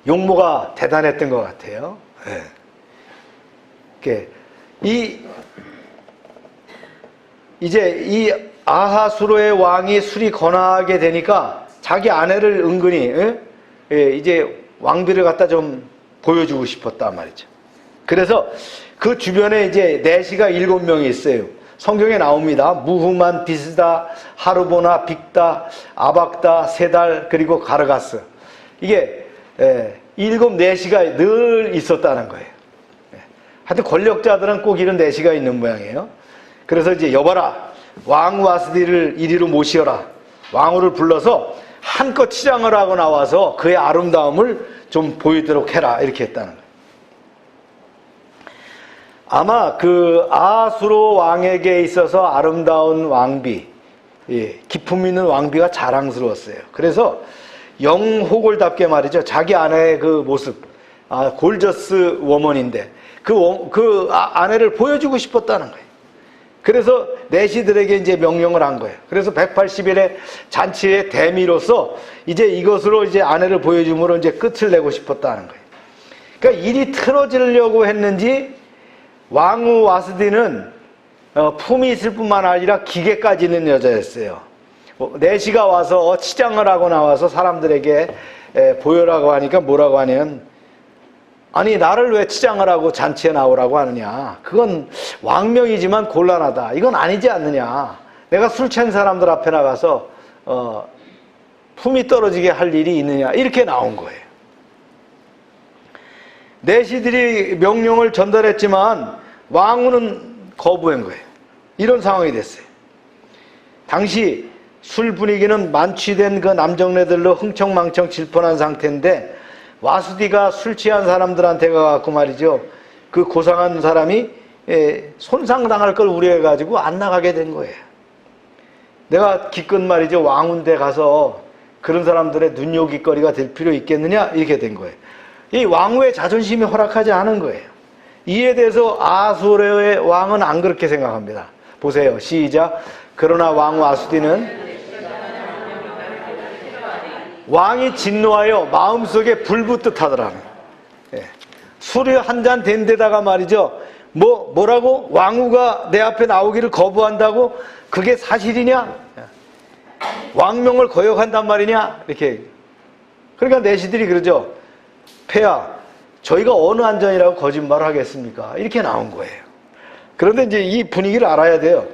용모가 대단했던 것 같아요. 이제 이 아하수로의 왕이 술이 권하게 되니까 자기 아내를 은근히 이제 왕비를 갖다 좀 보여주고 싶었단 말이죠. 그래서 그 주변에 이제 내시가 7명이 있어요. 성경에 나옵니다. 무후만, 비스다, 하르보나, 빅다, 아박다, 세달, 그리고 가르가스. 이게 7내시가 늘 있었다는 거예요. 하여튼 권력자들은 꼭 이런 내시가 있는 모양이에요. 그래서 이제 여봐라, 왕 와스디를 이리로 모시어라. 왕후를 불러서 한껏 치장을 하고 나와서 그의 아름다움을 좀 보이도록 해라. 이렇게 했다는 거예요. 아마 그 아수로 왕에게 있어서 아름다운 왕비, 기품 있는 왕비가 자랑스러웠어요. 그래서 영호골답게 말이죠. 자기 아내의 그 모습, 골저스 워먼인데 그 아내를 보여주고 싶었다는 거예요. 그래서 내시들에게 이제 명령을 한 거예요. 그래서 180일의 잔치의 대미로서 이제 이것으로 이제 아내를 보여줌으로 이제 끝을 내고 싶었다는 거예요. 그러니까 일이 틀어지려고 했는지 왕후 와스디는 품이 있을 뿐만 아니라 기계까지 있는 여자였어요. 내시가 와서 치장을 하고 나와서 사람들에게 보여라고 하니까 뭐라고 하냐면, 아니 나를 왜 치장을 하고 잔치에 나오라고 하느냐, 그건 왕명이지만 곤란하다, 이건 아니지 않느냐, 내가 술 취한 사람들 앞에 나가서 품이 떨어지게 할 일이 있느냐, 이렇게 나온 거예요. 내시들이 명령을 전달했지만 왕후는 거부한 거예요. 이런 상황이 됐어요. 당시 술 분위기는 만취된 그 남정네들로 흥청망청 질펀한 상태인데, 와수디가 술 취한 사람들한테 가갖고 말이죠, 그 고상한 사람이 손상당할 걸 우려해가지고 안 나가게 된 거예요. 내가 기껏 말이죠, 왕운대 가서 그런 사람들의 눈요깃거리가 될 필요 있겠느냐, 이렇게 된 거예요. 이 왕후의 자존심이 허락하지 않은 거예요. 이에 대해서 아수르의 왕은 안 그렇게 생각합니다. 보세요, 시작. 그러나 왕후 아수디는 왕이 진노하여 마음속에 불붙듯 하더라. 술이 한 잔 된 데다가 말이죠, 뭐라고? 왕후가 내 앞에 나오기를 거부한다고? 그게 사실이냐? 왕명을 거역한단 말이냐? 이렇게. 그러니까 내시들이 그러죠. 폐하, 저희가 어느 안전이라고 거짓말을 하겠습니까? 이렇게 나온 거예요. 그런데 이제 이 분위기를 알아야 돼요.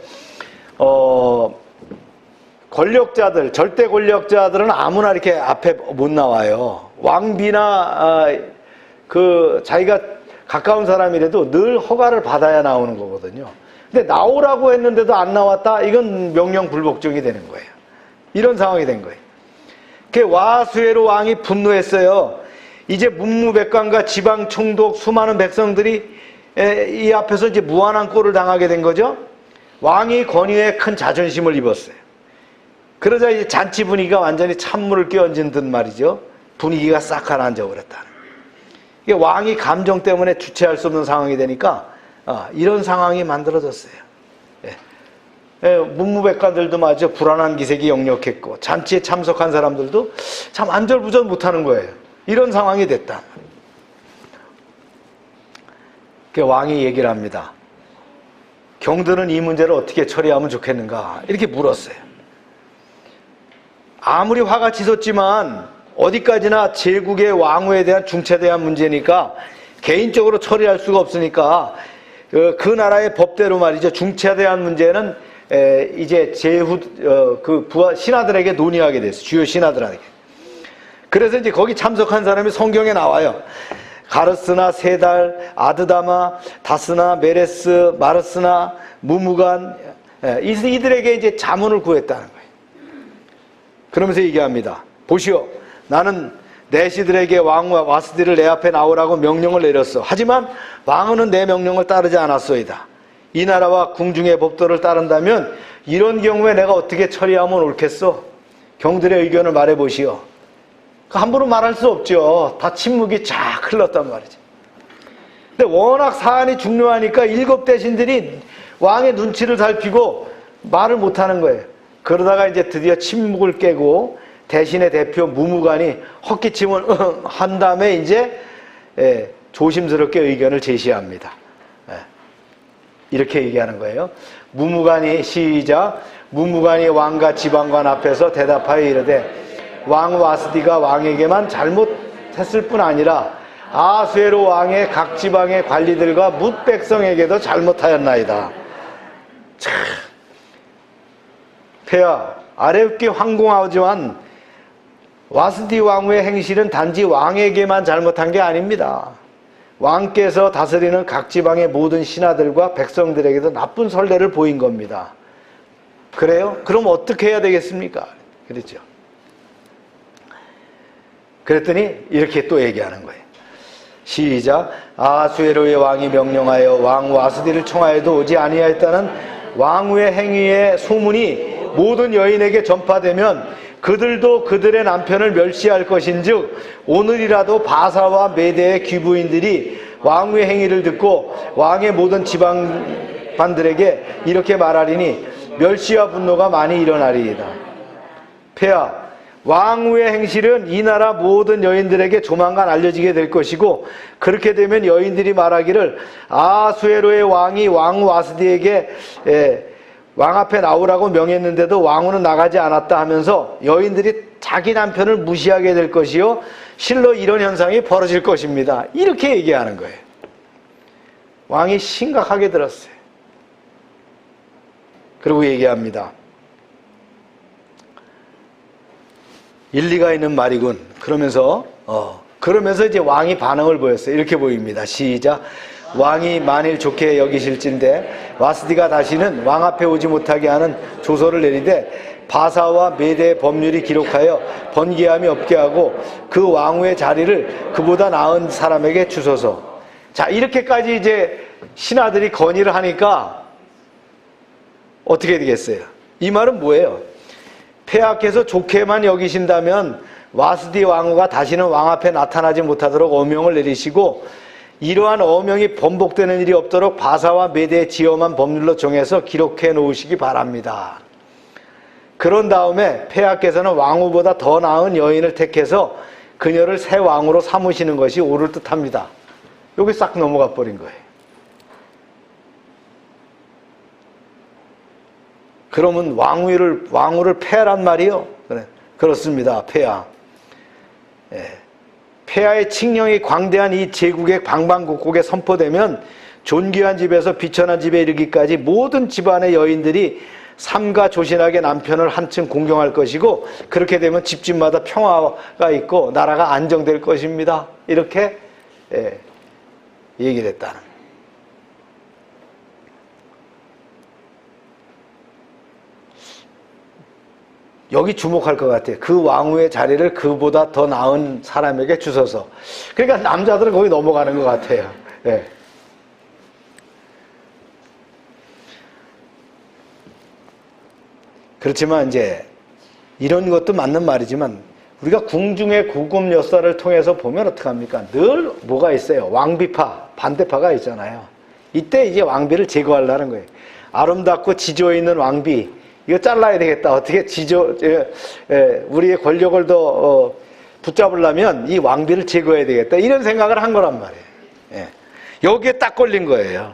권력자들, 절대 권력자들은 아무나 이렇게 앞에 못 나와요. 왕비나 그 자기가 가까운 사람이라도 늘 허가를 받아야 나오는 거거든요. 근데 나오라고 했는데도 안 나왔다? 이건 명령 불복종이 되는 거예요. 이런 상황이 된 거예요. 그 와수에로 왕이 분노했어요. 이제 문무백관과 지방 총독 수많은 백성들이 이 앞에서 이제 무한한 꼴을 당하게 된 거죠. 왕이 권위에 큰 자존심을 입었어요. 그러자 이제 잔치 분위기가 완전히 찬물을 끼얹은 듯 말이죠. 분위기가 싹 가라앉아 버렸다. 이게 왕이 감정 때문에 주체할 수 없는 상황이 되니까 이런 상황이 만들어졌어요. 문무백관들도 말이죠, 불안한 기색이 역력했고, 잔치에 참석한 사람들도 참 안절부절 못하는 거예요. 이런 상황이 됐다. 왕이 얘기를 합니다. 경들은 이 문제를 어떻게 처리하면 좋겠는가, 이렇게 물었어요. 아무리 화가 치솟지만 어디까지나 제국의 왕후에 대한 중차대한 문제니까 개인적으로 처리할 수가 없으니까 그 나라의 법대로 말이죠, 중차대한 문제는 이제 제후 그 부하 신하들에게 논의하게 됐어요. 주요 신하들에게. 그래서 이제 거기 참석한 사람이 성경에 나와요. 가르스나 세달, 아드다마, 다스나, 메레스, 마르스나, 무무간, 이들에게 이제 자문을 구했다는 거예요. 그러면서 얘기합니다. 보시오, 나는 내시들에게 왕과 와스디를 내 앞에 나오라고 명령을 내렸어. 하지만 왕은 내 명령을 따르지 않았소이다. 이 나라와 궁중의 법도를 따른다면 이런 경우에 내가 어떻게 처리하면 옳겠소? 경들의 의견을 말해보시오. 함부로 말할 수 없죠. 다 침묵이 쫙 흘렀단 말이죠. 근데 워낙 사안이 중요하니까 7대신들이 왕의 눈치를 살피고 말을 못하는 거예요. 그러다가 이제 드디어 침묵을 깨고 대신의 대표 무무관이 헛기침을 한 다음에 이제 조심스럽게 의견을 제시합니다. 이렇게 얘기하는 거예요. 무무관이 시작. 무무관이 왕과 지방관 앞에서 대답하여 이르되 왕 와스디가 왕에게만 잘못했을 뿐 아니라 아수에로 왕의 각 지방의 관리들과 뭇 백성에게도 잘못하였나이다. 참, 폐하, 아레우키 황공하지만 와스디 왕후의 행실은 단지 왕에게만 잘못한 게 아닙니다. 왕께서 다스리는 각 지방의 모든 신하들과 백성들에게도 나쁜 선례를 보인 겁니다. 그래요? 그럼 어떻게 해야 되겠습니까? 그랬죠. 그랬더니 이렇게 또 얘기하는 거예요. 시작. 아하수에로의 왕이 명령하여 왕 와스디를 청하여도 오지 아니하였다는 왕후의 행위의 소문이 모든 여인에게 전파되면 그들도 그들의 남편을 멸시할 것인즉 오늘이라도 바사와 메대의 귀부인들이 왕후의 행위를 듣고 왕의 모든 지방반들에게 이렇게 말하리니 멸시와 분노가 많이 일어나리이다. 폐하, 왕후의 행실은 이 나라 모든 여인들에게 조만간 알려지게 될 것이고 그렇게 되면 여인들이 말하기를 아하수에로의 왕이 왕 와스디에게 왕 앞에 나오라고 명했는데도 왕후는 나가지 않았다 하면서 여인들이 자기 남편을 무시하게 될 것이요 실로 이런 현상이 벌어질 것입니다. 이렇게 얘기하는 거예요. 왕이 심각하게 들었어요. 그리고 얘기합니다. 일리가 있는 말이군. 그러면서 이제 왕이 반응을 보였어요. 이렇게 보입니다. 시작. 왕이 만일 좋게 여기실진데 와스디가 다시는 왕 앞에 오지 못하게 하는 조서를 내리되 바사와 메대의 법률이 기록하여 번개함이 없게 하고 그 왕후의 자리를 그보다 나은 사람에게 주소서. 자, 이렇게까지 이제 신하들이 건의를 하니까 어떻게 되겠어요? 이 말은 뭐예요? 폐하께서 좋게만 여기신다면 와스디 왕후가 다시는 왕 앞에 나타나지 못하도록 어명을 내리시고 이러한 어명이 번복되는 일이 없도록 바사와 메대의 지엄한 법률로 정해서 기록해 놓으시기 바랍니다. 그런 다음에 폐하께서는 왕후보다 더 나은 여인을 택해서 그녀를 새 왕후로 삼으시는 것이 옳을 듯합니다. 여기 싹 넘어가 버린 거예요. 그러면 왕후를 폐하란 말이요? 그래. 그렇습니다. 폐하. 예. 폐하의 칙령이 광대한 이 제국의 방방곡곡에 선포되면 존귀한 집에서 비천한 집에 이르기까지 모든 집안의 여인들이 삼가 조신하게 남편을 한층 공경할 것이고 그렇게 되면 집집마다 평화가 있고 나라가 안정될 것입니다. 이렇게 얘기를 했다는 거예요. 여기 주목할 것 같아요. 그 왕후의 자리를 그보다 더 나은 사람에게 주소서. 그러니까 남자들은 거기 넘어가는 것 같아요. 네. 그렇지만 이제 이런 것도 맞는 말이지만 우리가 궁중의 고급 역사를 통해서 보면 어떡합니까? 늘 뭐가 있어요? 왕비파, 반대파가 있잖아요. 이때 이제 왕비를 제거하려는 거예요. 아름답고 지조 있는 왕비 이거 잘라야 되겠다. 어떻게 우리의 권력을 더 붙잡으려면 이 왕비를 제거해야 되겠다. 이런 생각을 한 거란 말이에요. 예. 여기에 딱 걸린 거예요.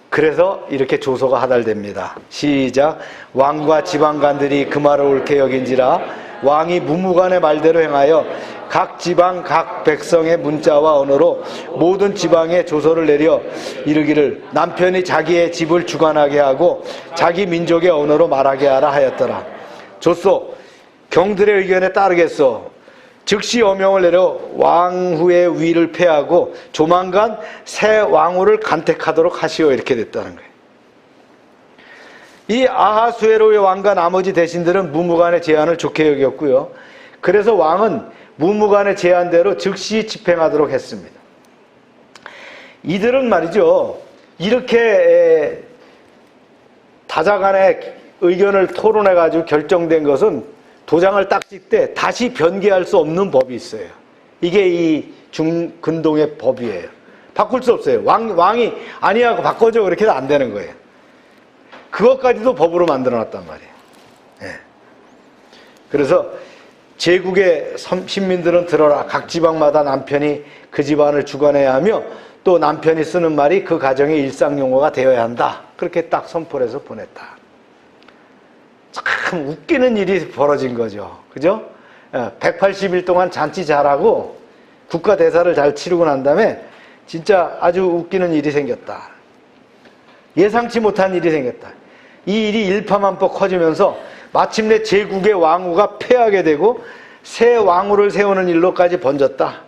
그래서 이렇게 조서가 하달됩니다. 시작. 왕과 지방관들이 그 말을 옳게 여긴지라 왕이 무무간의 말대로 행하여 각 지방 각 백성의 문자와 언어로 모든 지방에 조서를 내려 이르기를 남편이 자기의 집을 주관하게 하고 자기 민족의 언어로 말하게 하라 하였더라. 좋소. 경들의 의견에 따르겠소. 즉시 어명을 내려 왕후의 위를 폐하고 조만간 새 왕후를 간택하도록 하시오. 이렇게 됐다는 거예요. 이 아하수에로의 왕과 나머지 대신들은 무무간의 제안을 좋게 여겼고요. 그래서 왕은 무무간의 제안대로 즉시 집행하도록 했습니다. 이들은 말이죠, 이렇게 다자간의 의견을 토론해가지고 결정된 것은 도장을 딱 찍 때 다시 변개할 수 없는 법이 있어요. 이게 이 중근동의 법이에요. 바꿀 수 없어요. 왕이 아니하고 바꿔줘 그렇게 해도 안 되는 거예요. 그것까지도 법으로 만들어놨단 말이에요. 예. 그래서 제국의 신민들은 들어라. 각 지방마다 남편이 그 집안을 주관해야 하며 또 남편이 쓰는 말이 그 가정의 일상용어가 되어야 한다. 그렇게 딱 선포를 해서 보냈다. 참 웃기는 일이 벌어진 거죠. 그죠? 180일 동안 잔치 잘하고 국가 대사를 잘 치르고 난 다음에 진짜 아주 웃기는 일이 생겼다. 예상치 못한 일이 생겼다. 이 일이 일파만파 커지면서 마침내 제국의 왕후가 패하게 되고 새 왕후를 세우는 일로까지 번졌다.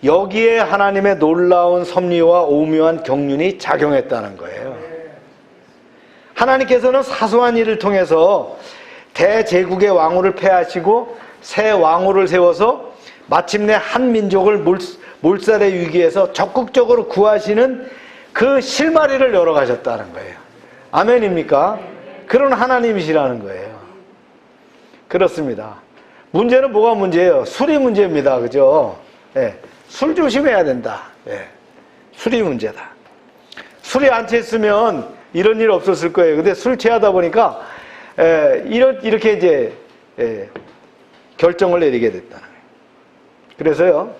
여기에 하나님의 놀라운 섭리와 오묘한 경륜이 작용했다는 거예요. 하나님께서는 사소한 일을 통해서 대제국의 왕후를 패하시고 새 왕후를 세워서 마침내 한 민족을 몰살의 위기에서 적극적으로 구하시는 그 실마리를 열어가셨다는 거예요. 아멘입니까? 그런 하나님이시라는 거예요. 그렇습니다. 문제는 뭐가 문제예요? 술이 문제입니다. 그죠? 예, 술 조심해야 된다. 예, 술이 문제다. 술이 안 취했으면 이런 일 없었을 거예요. 근데 술 취하다 보니까 이렇게 이제 결정을 내리게 됐다는 거예요. 그래서요,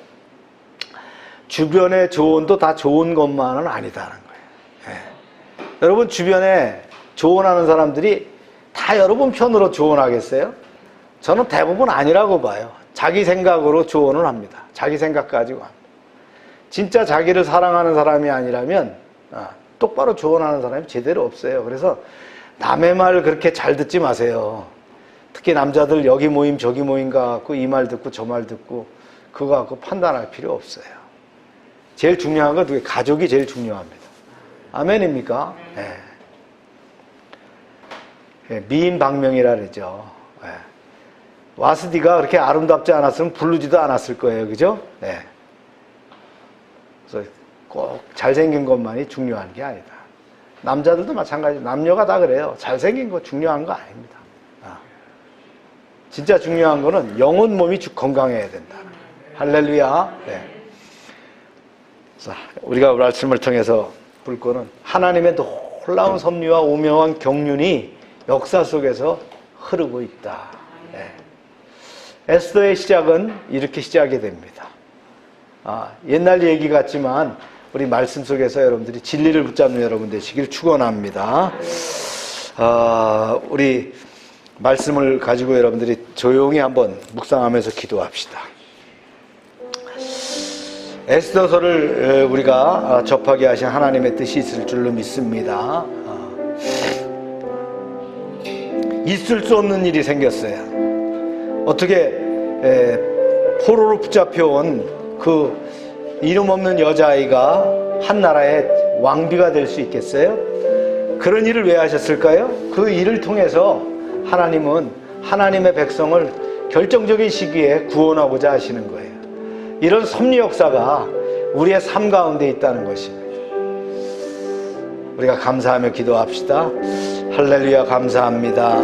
주변의 조언도 다 좋은 것만은 아니다는 거예요. 여러분 주변에 조언하는 사람들이 다 여러분 편으로 조언하겠어요? 저는 대부분 아니라고 봐요. 자기 생각으로 조언을 합니다. 자기 생각 가지고 합니다. 진짜 자기를 사랑하는 사람이 아니라면 똑바로 조언하는 사람이 제대로 없어요. 그래서 남의 말 그렇게 잘 듣지 마세요. 특히 남자들 여기 모임 저기 모임 가갖고 이 말 듣고 저 말 듣고 그거 갖고 판단할 필요 없어요. 제일 중요한 건 가족이 제일 중요합니다. 아멘입니까? 네. 미인방명이라 그러죠. 네. 와스디가 그렇게 아름답지 않았으면 부르지도 않았을 거예요. 그죠? 네. 그래서 꼭 잘생긴 것만이 중요한 게 아니다. 남자들도 마찬가지. 남녀가 다 그래요. 잘생긴 거 중요한 거 아닙니다. 진짜 중요한 거는 영혼 몸이 건강해야 된다. 할렐루야. 네. 자, 우리가 말씀을 통해서 볼 거는 하나님의 놀라운 섭리와 오묘한 경륜이 역사 속에서 흐르고 있다. 네. 에스더의 시작은 이렇게 시작이 됩니다. 옛날 얘기 같지만 우리 말씀 속에서 여러분들이 진리를 붙잡는 여러분 되시길 축원합니다. 우리 말씀을 가지고 여러분들이 조용히 한번 묵상하면서 기도합시다. 에스더서를 우리가 접하게 하신 하나님의 뜻이 있을 줄로 믿습니다. 있을 수 없는 일이 생겼어요. 어떻게 포로로 붙잡혀온 그 이름 없는 여자아이가 한 나라의 왕비가 될 수 있겠어요? 그런 일을 왜 하셨을까요? 그 일을 통해서 하나님은 하나님의 백성을 결정적인 시기에 구원하고자 하시는 거예요. 이런 섭리 역사가 우리의 삶 가운데 있다는 것입니다. 우리가 감사하며 기도합시다. 할렐루야. 감사합니다.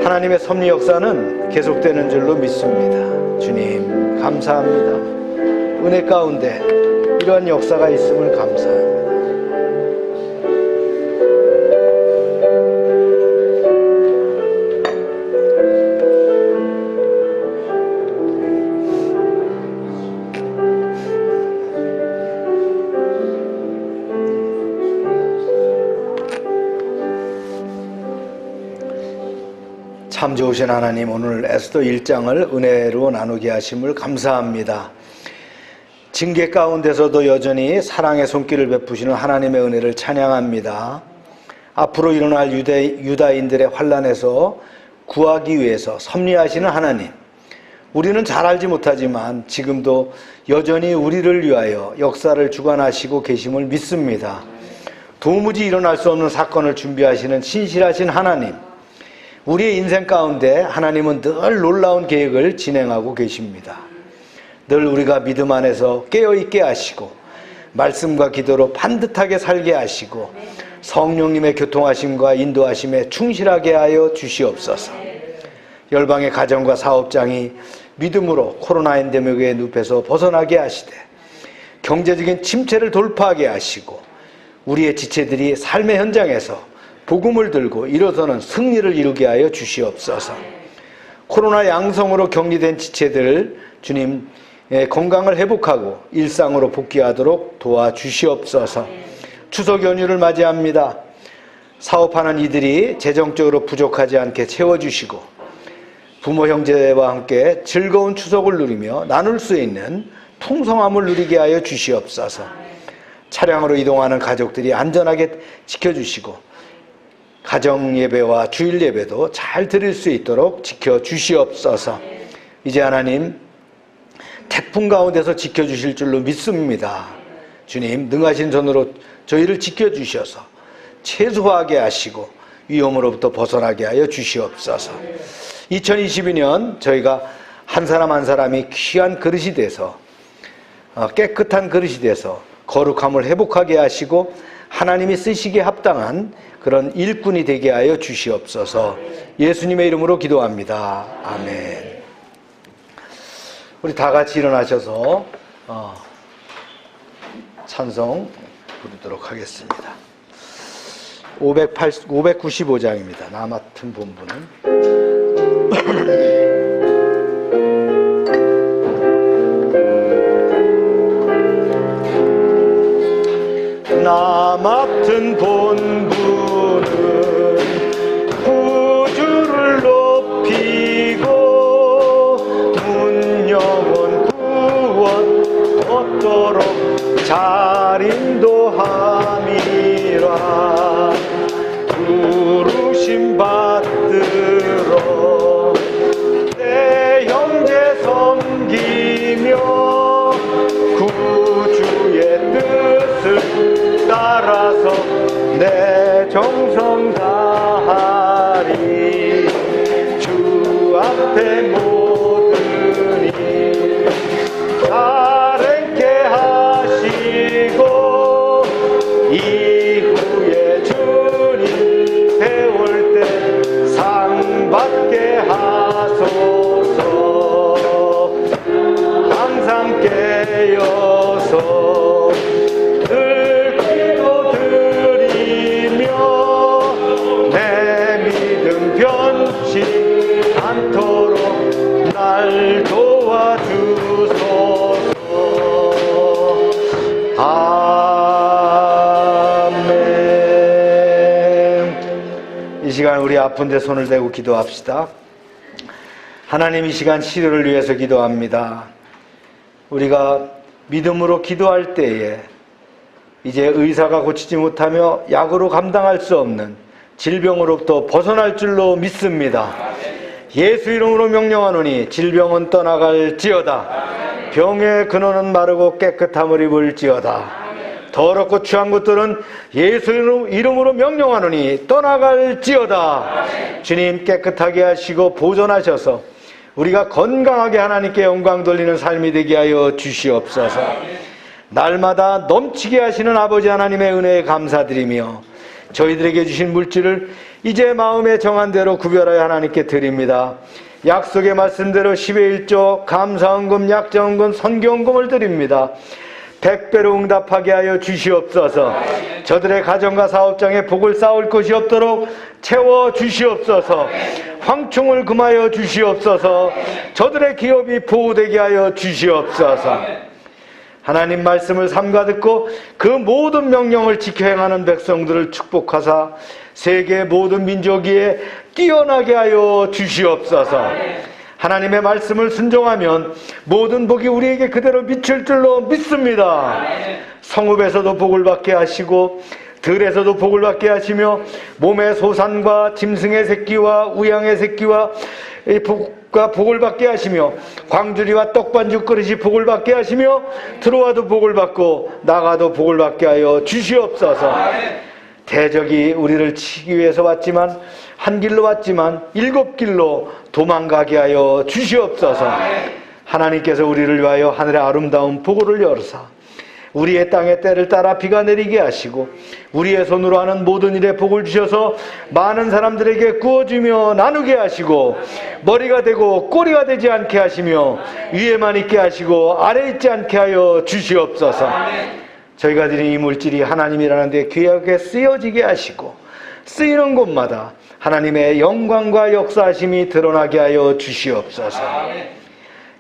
하나님의 섭리 역사는 계속되는 줄로 믿습니다. 주님 감사합니다. 은혜 가운데 이러한 역사가 있음을 감사합니다. 참 좋으신 하나님, 오늘 에스더 1장을 은혜로 나누게 하심을 감사합니다. 징계 가운데서도 여전히 사랑의 손길을 베푸시는 하나님의 은혜를 찬양합니다. 앞으로 일어날 유다인들의 환난에서 구하기 위해서 섭리하시는 하나님, 우리는 잘 알지 못하지만 지금도 여전히 우리를 위하여 역사를 주관하시고 계심을 믿습니다. 도무지 일어날 수 없는 사건을 준비하시는 신실하신 하나님, 우리의 인생 가운데 하나님은 늘 놀라운 계획을 진행하고 계십니다. 늘 우리가 믿음 안에서 깨어있게 하시고 말씀과 기도로 반듯하게 살게 하시고 성령님의 교통하심과 인도하심에 충실하게 하여 주시옵소서. 열방의 가정과 사업장이 믿음으로 코로나 엔데믹의 늪에서 벗어나게 하시되 경제적인 침체를 돌파하게 하시고 우리의 지체들이 삶의 현장에서 복음을 들고 일어서는 승리를 이루게 하여 주시옵소서. 코로나 양성으로 격리된 지체들 주님 건강을 회복하고 일상으로 복귀하도록 도와주시옵소서. 추석 연휴를 맞이합니다. 사업하는 이들이 재정적으로 부족하지 않게 채워주시고 부모 형제와 함께 즐거운 추석을 누리며 나눌 수 있는 풍성함을 누리게 하여 주시옵소서. 차량으로 이동하는 가족들이 안전하게 지켜주시고 가정 예배와 주일 예배도 잘 드릴 수 있도록 지켜주시옵소서. 이제 하나님 태풍 가운데서 지켜주실 줄로 믿습니다. 주님 능하신 손으로 저희를 지켜주셔서 최소화하게 하시고 위험으로부터 벗어나게 하여 주시옵소서. 2022년 저희가 한 사람 한 사람이 귀한 그릇이 돼서 깨끗한 그릇이 돼서 거룩함을 회복하게 하시고 하나님이 쓰시기에 합당한 그런 일꾼이 되게 하여 주시옵소서. 예수님의 이름으로 기도합니다. 아멘. 우리 다 같이 일어나셔서 찬송 부르도록 하겠습니다. 595장입니다. 나 맡은 본분은 나 맡은 본분은 구주를 높이고 문영원 구원 얻도록 잘 인도함이라. 부르심 받들어 내 형제 섬기며 구주의 뜻을 따라서 내 정성 다하리. 주 앞에 모든 일 잘행케 하시고 이후에 주님 배울 때 상 받게 하소서. 항상 깨어서 늘 기도드리며 내 믿음 변치 않도록 날 도와주소서. 아멘. 이 시간 우리 아픈 데 손을 대고 기도합시다. 하나님, 이 시간 치료를 위해서 기도합니다. 우리가 믿음으로 기도할 때에 이제 의사가 고치지 못하며 약으로 감당할 수 없는 질병으로부터 벗어날 줄로 믿습니다. 예수 이름으로 명령하노니 질병은 떠나갈지어다. 병의 근원은 마르고 깨끗함을 입을지어다. 더럽고 취한 것들은 예수 이름으로 명령하노니 떠나갈지어다. 주님 깨끗하게 하시고 보존하셔서 우리가 건강하게 하나님께 영광 돌리는 삶이 되게 하여 주시옵소서. 날마다 넘치게 하시는 아버지 하나님의 은혜에 감사드리며 저희들에게 주신 물질을 이제 마음에 정한 대로 구별하여 하나님께 드립니다. 약속의 말씀대로 10의 1조 감사헌금, 약정헌금, 선교헌금을 드립니다. 100배로 응답하게 하여 주시옵소서. 저들의 가정과 사업장에 복을 쌓을 것이 없도록 채워 주시옵소서. 황충을 금하여 주시옵소서. 저들의 기업이 보호되게 하여 주시옵소서. 하나님 말씀을 삼가 듣고 그 모든 명령을 지켜 행하는 백성들을 축복하사 세계 모든 민족 위에 뛰어나게 하여 주시옵소서. 하나님의 말씀을 순종하면 모든 복이 우리에게 그대로 미칠 줄로 믿습니다. 성읍에서도 복을 받게 하시고 들에서도 복을 받게 하시며 몸의 소산과 짐승의 새끼와 우양의 새끼와 복을 받게 하시며 광주리와 떡반죽 그릇이 복을 받게 하시며 들어와도 복을 받고 나가도 복을 받게 하여 주시옵소서. 대적이 우리를 치기 위해서 왔지만 한 길로 왔지만 7길로 도망가게 하여 주시옵소서. 하나님께서 우리를 위하여 하늘의 아름다운 보고를 열으사 우리의 땅의 때를 따라 비가 내리게 하시고 우리의 손으로 하는 모든 일에 복을 주셔서 많은 사람들에게 구워주며 나누게 하시고 머리가 되고 꼬리가 되지 않게 하시며 위에만 있게 하시고 아래에 있지 않게 하여 주시옵소서. 저희가 드린 이 물질이 하나님이라는 데 귀하게 쓰여지게 하시고 쓰이는 곳마다 하나님의 영광과 역사하심이 드러나게 하여 주시옵소서.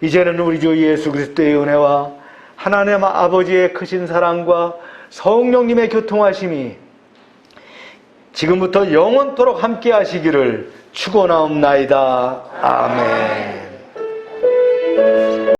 이제는 우리 주 예수 그리스도의 은혜와 하나님 아버지의 크신 사랑과 성령님의 교통하심이 지금부터 영원토록 함께 하시기를 축원하옵나이다. 아멘.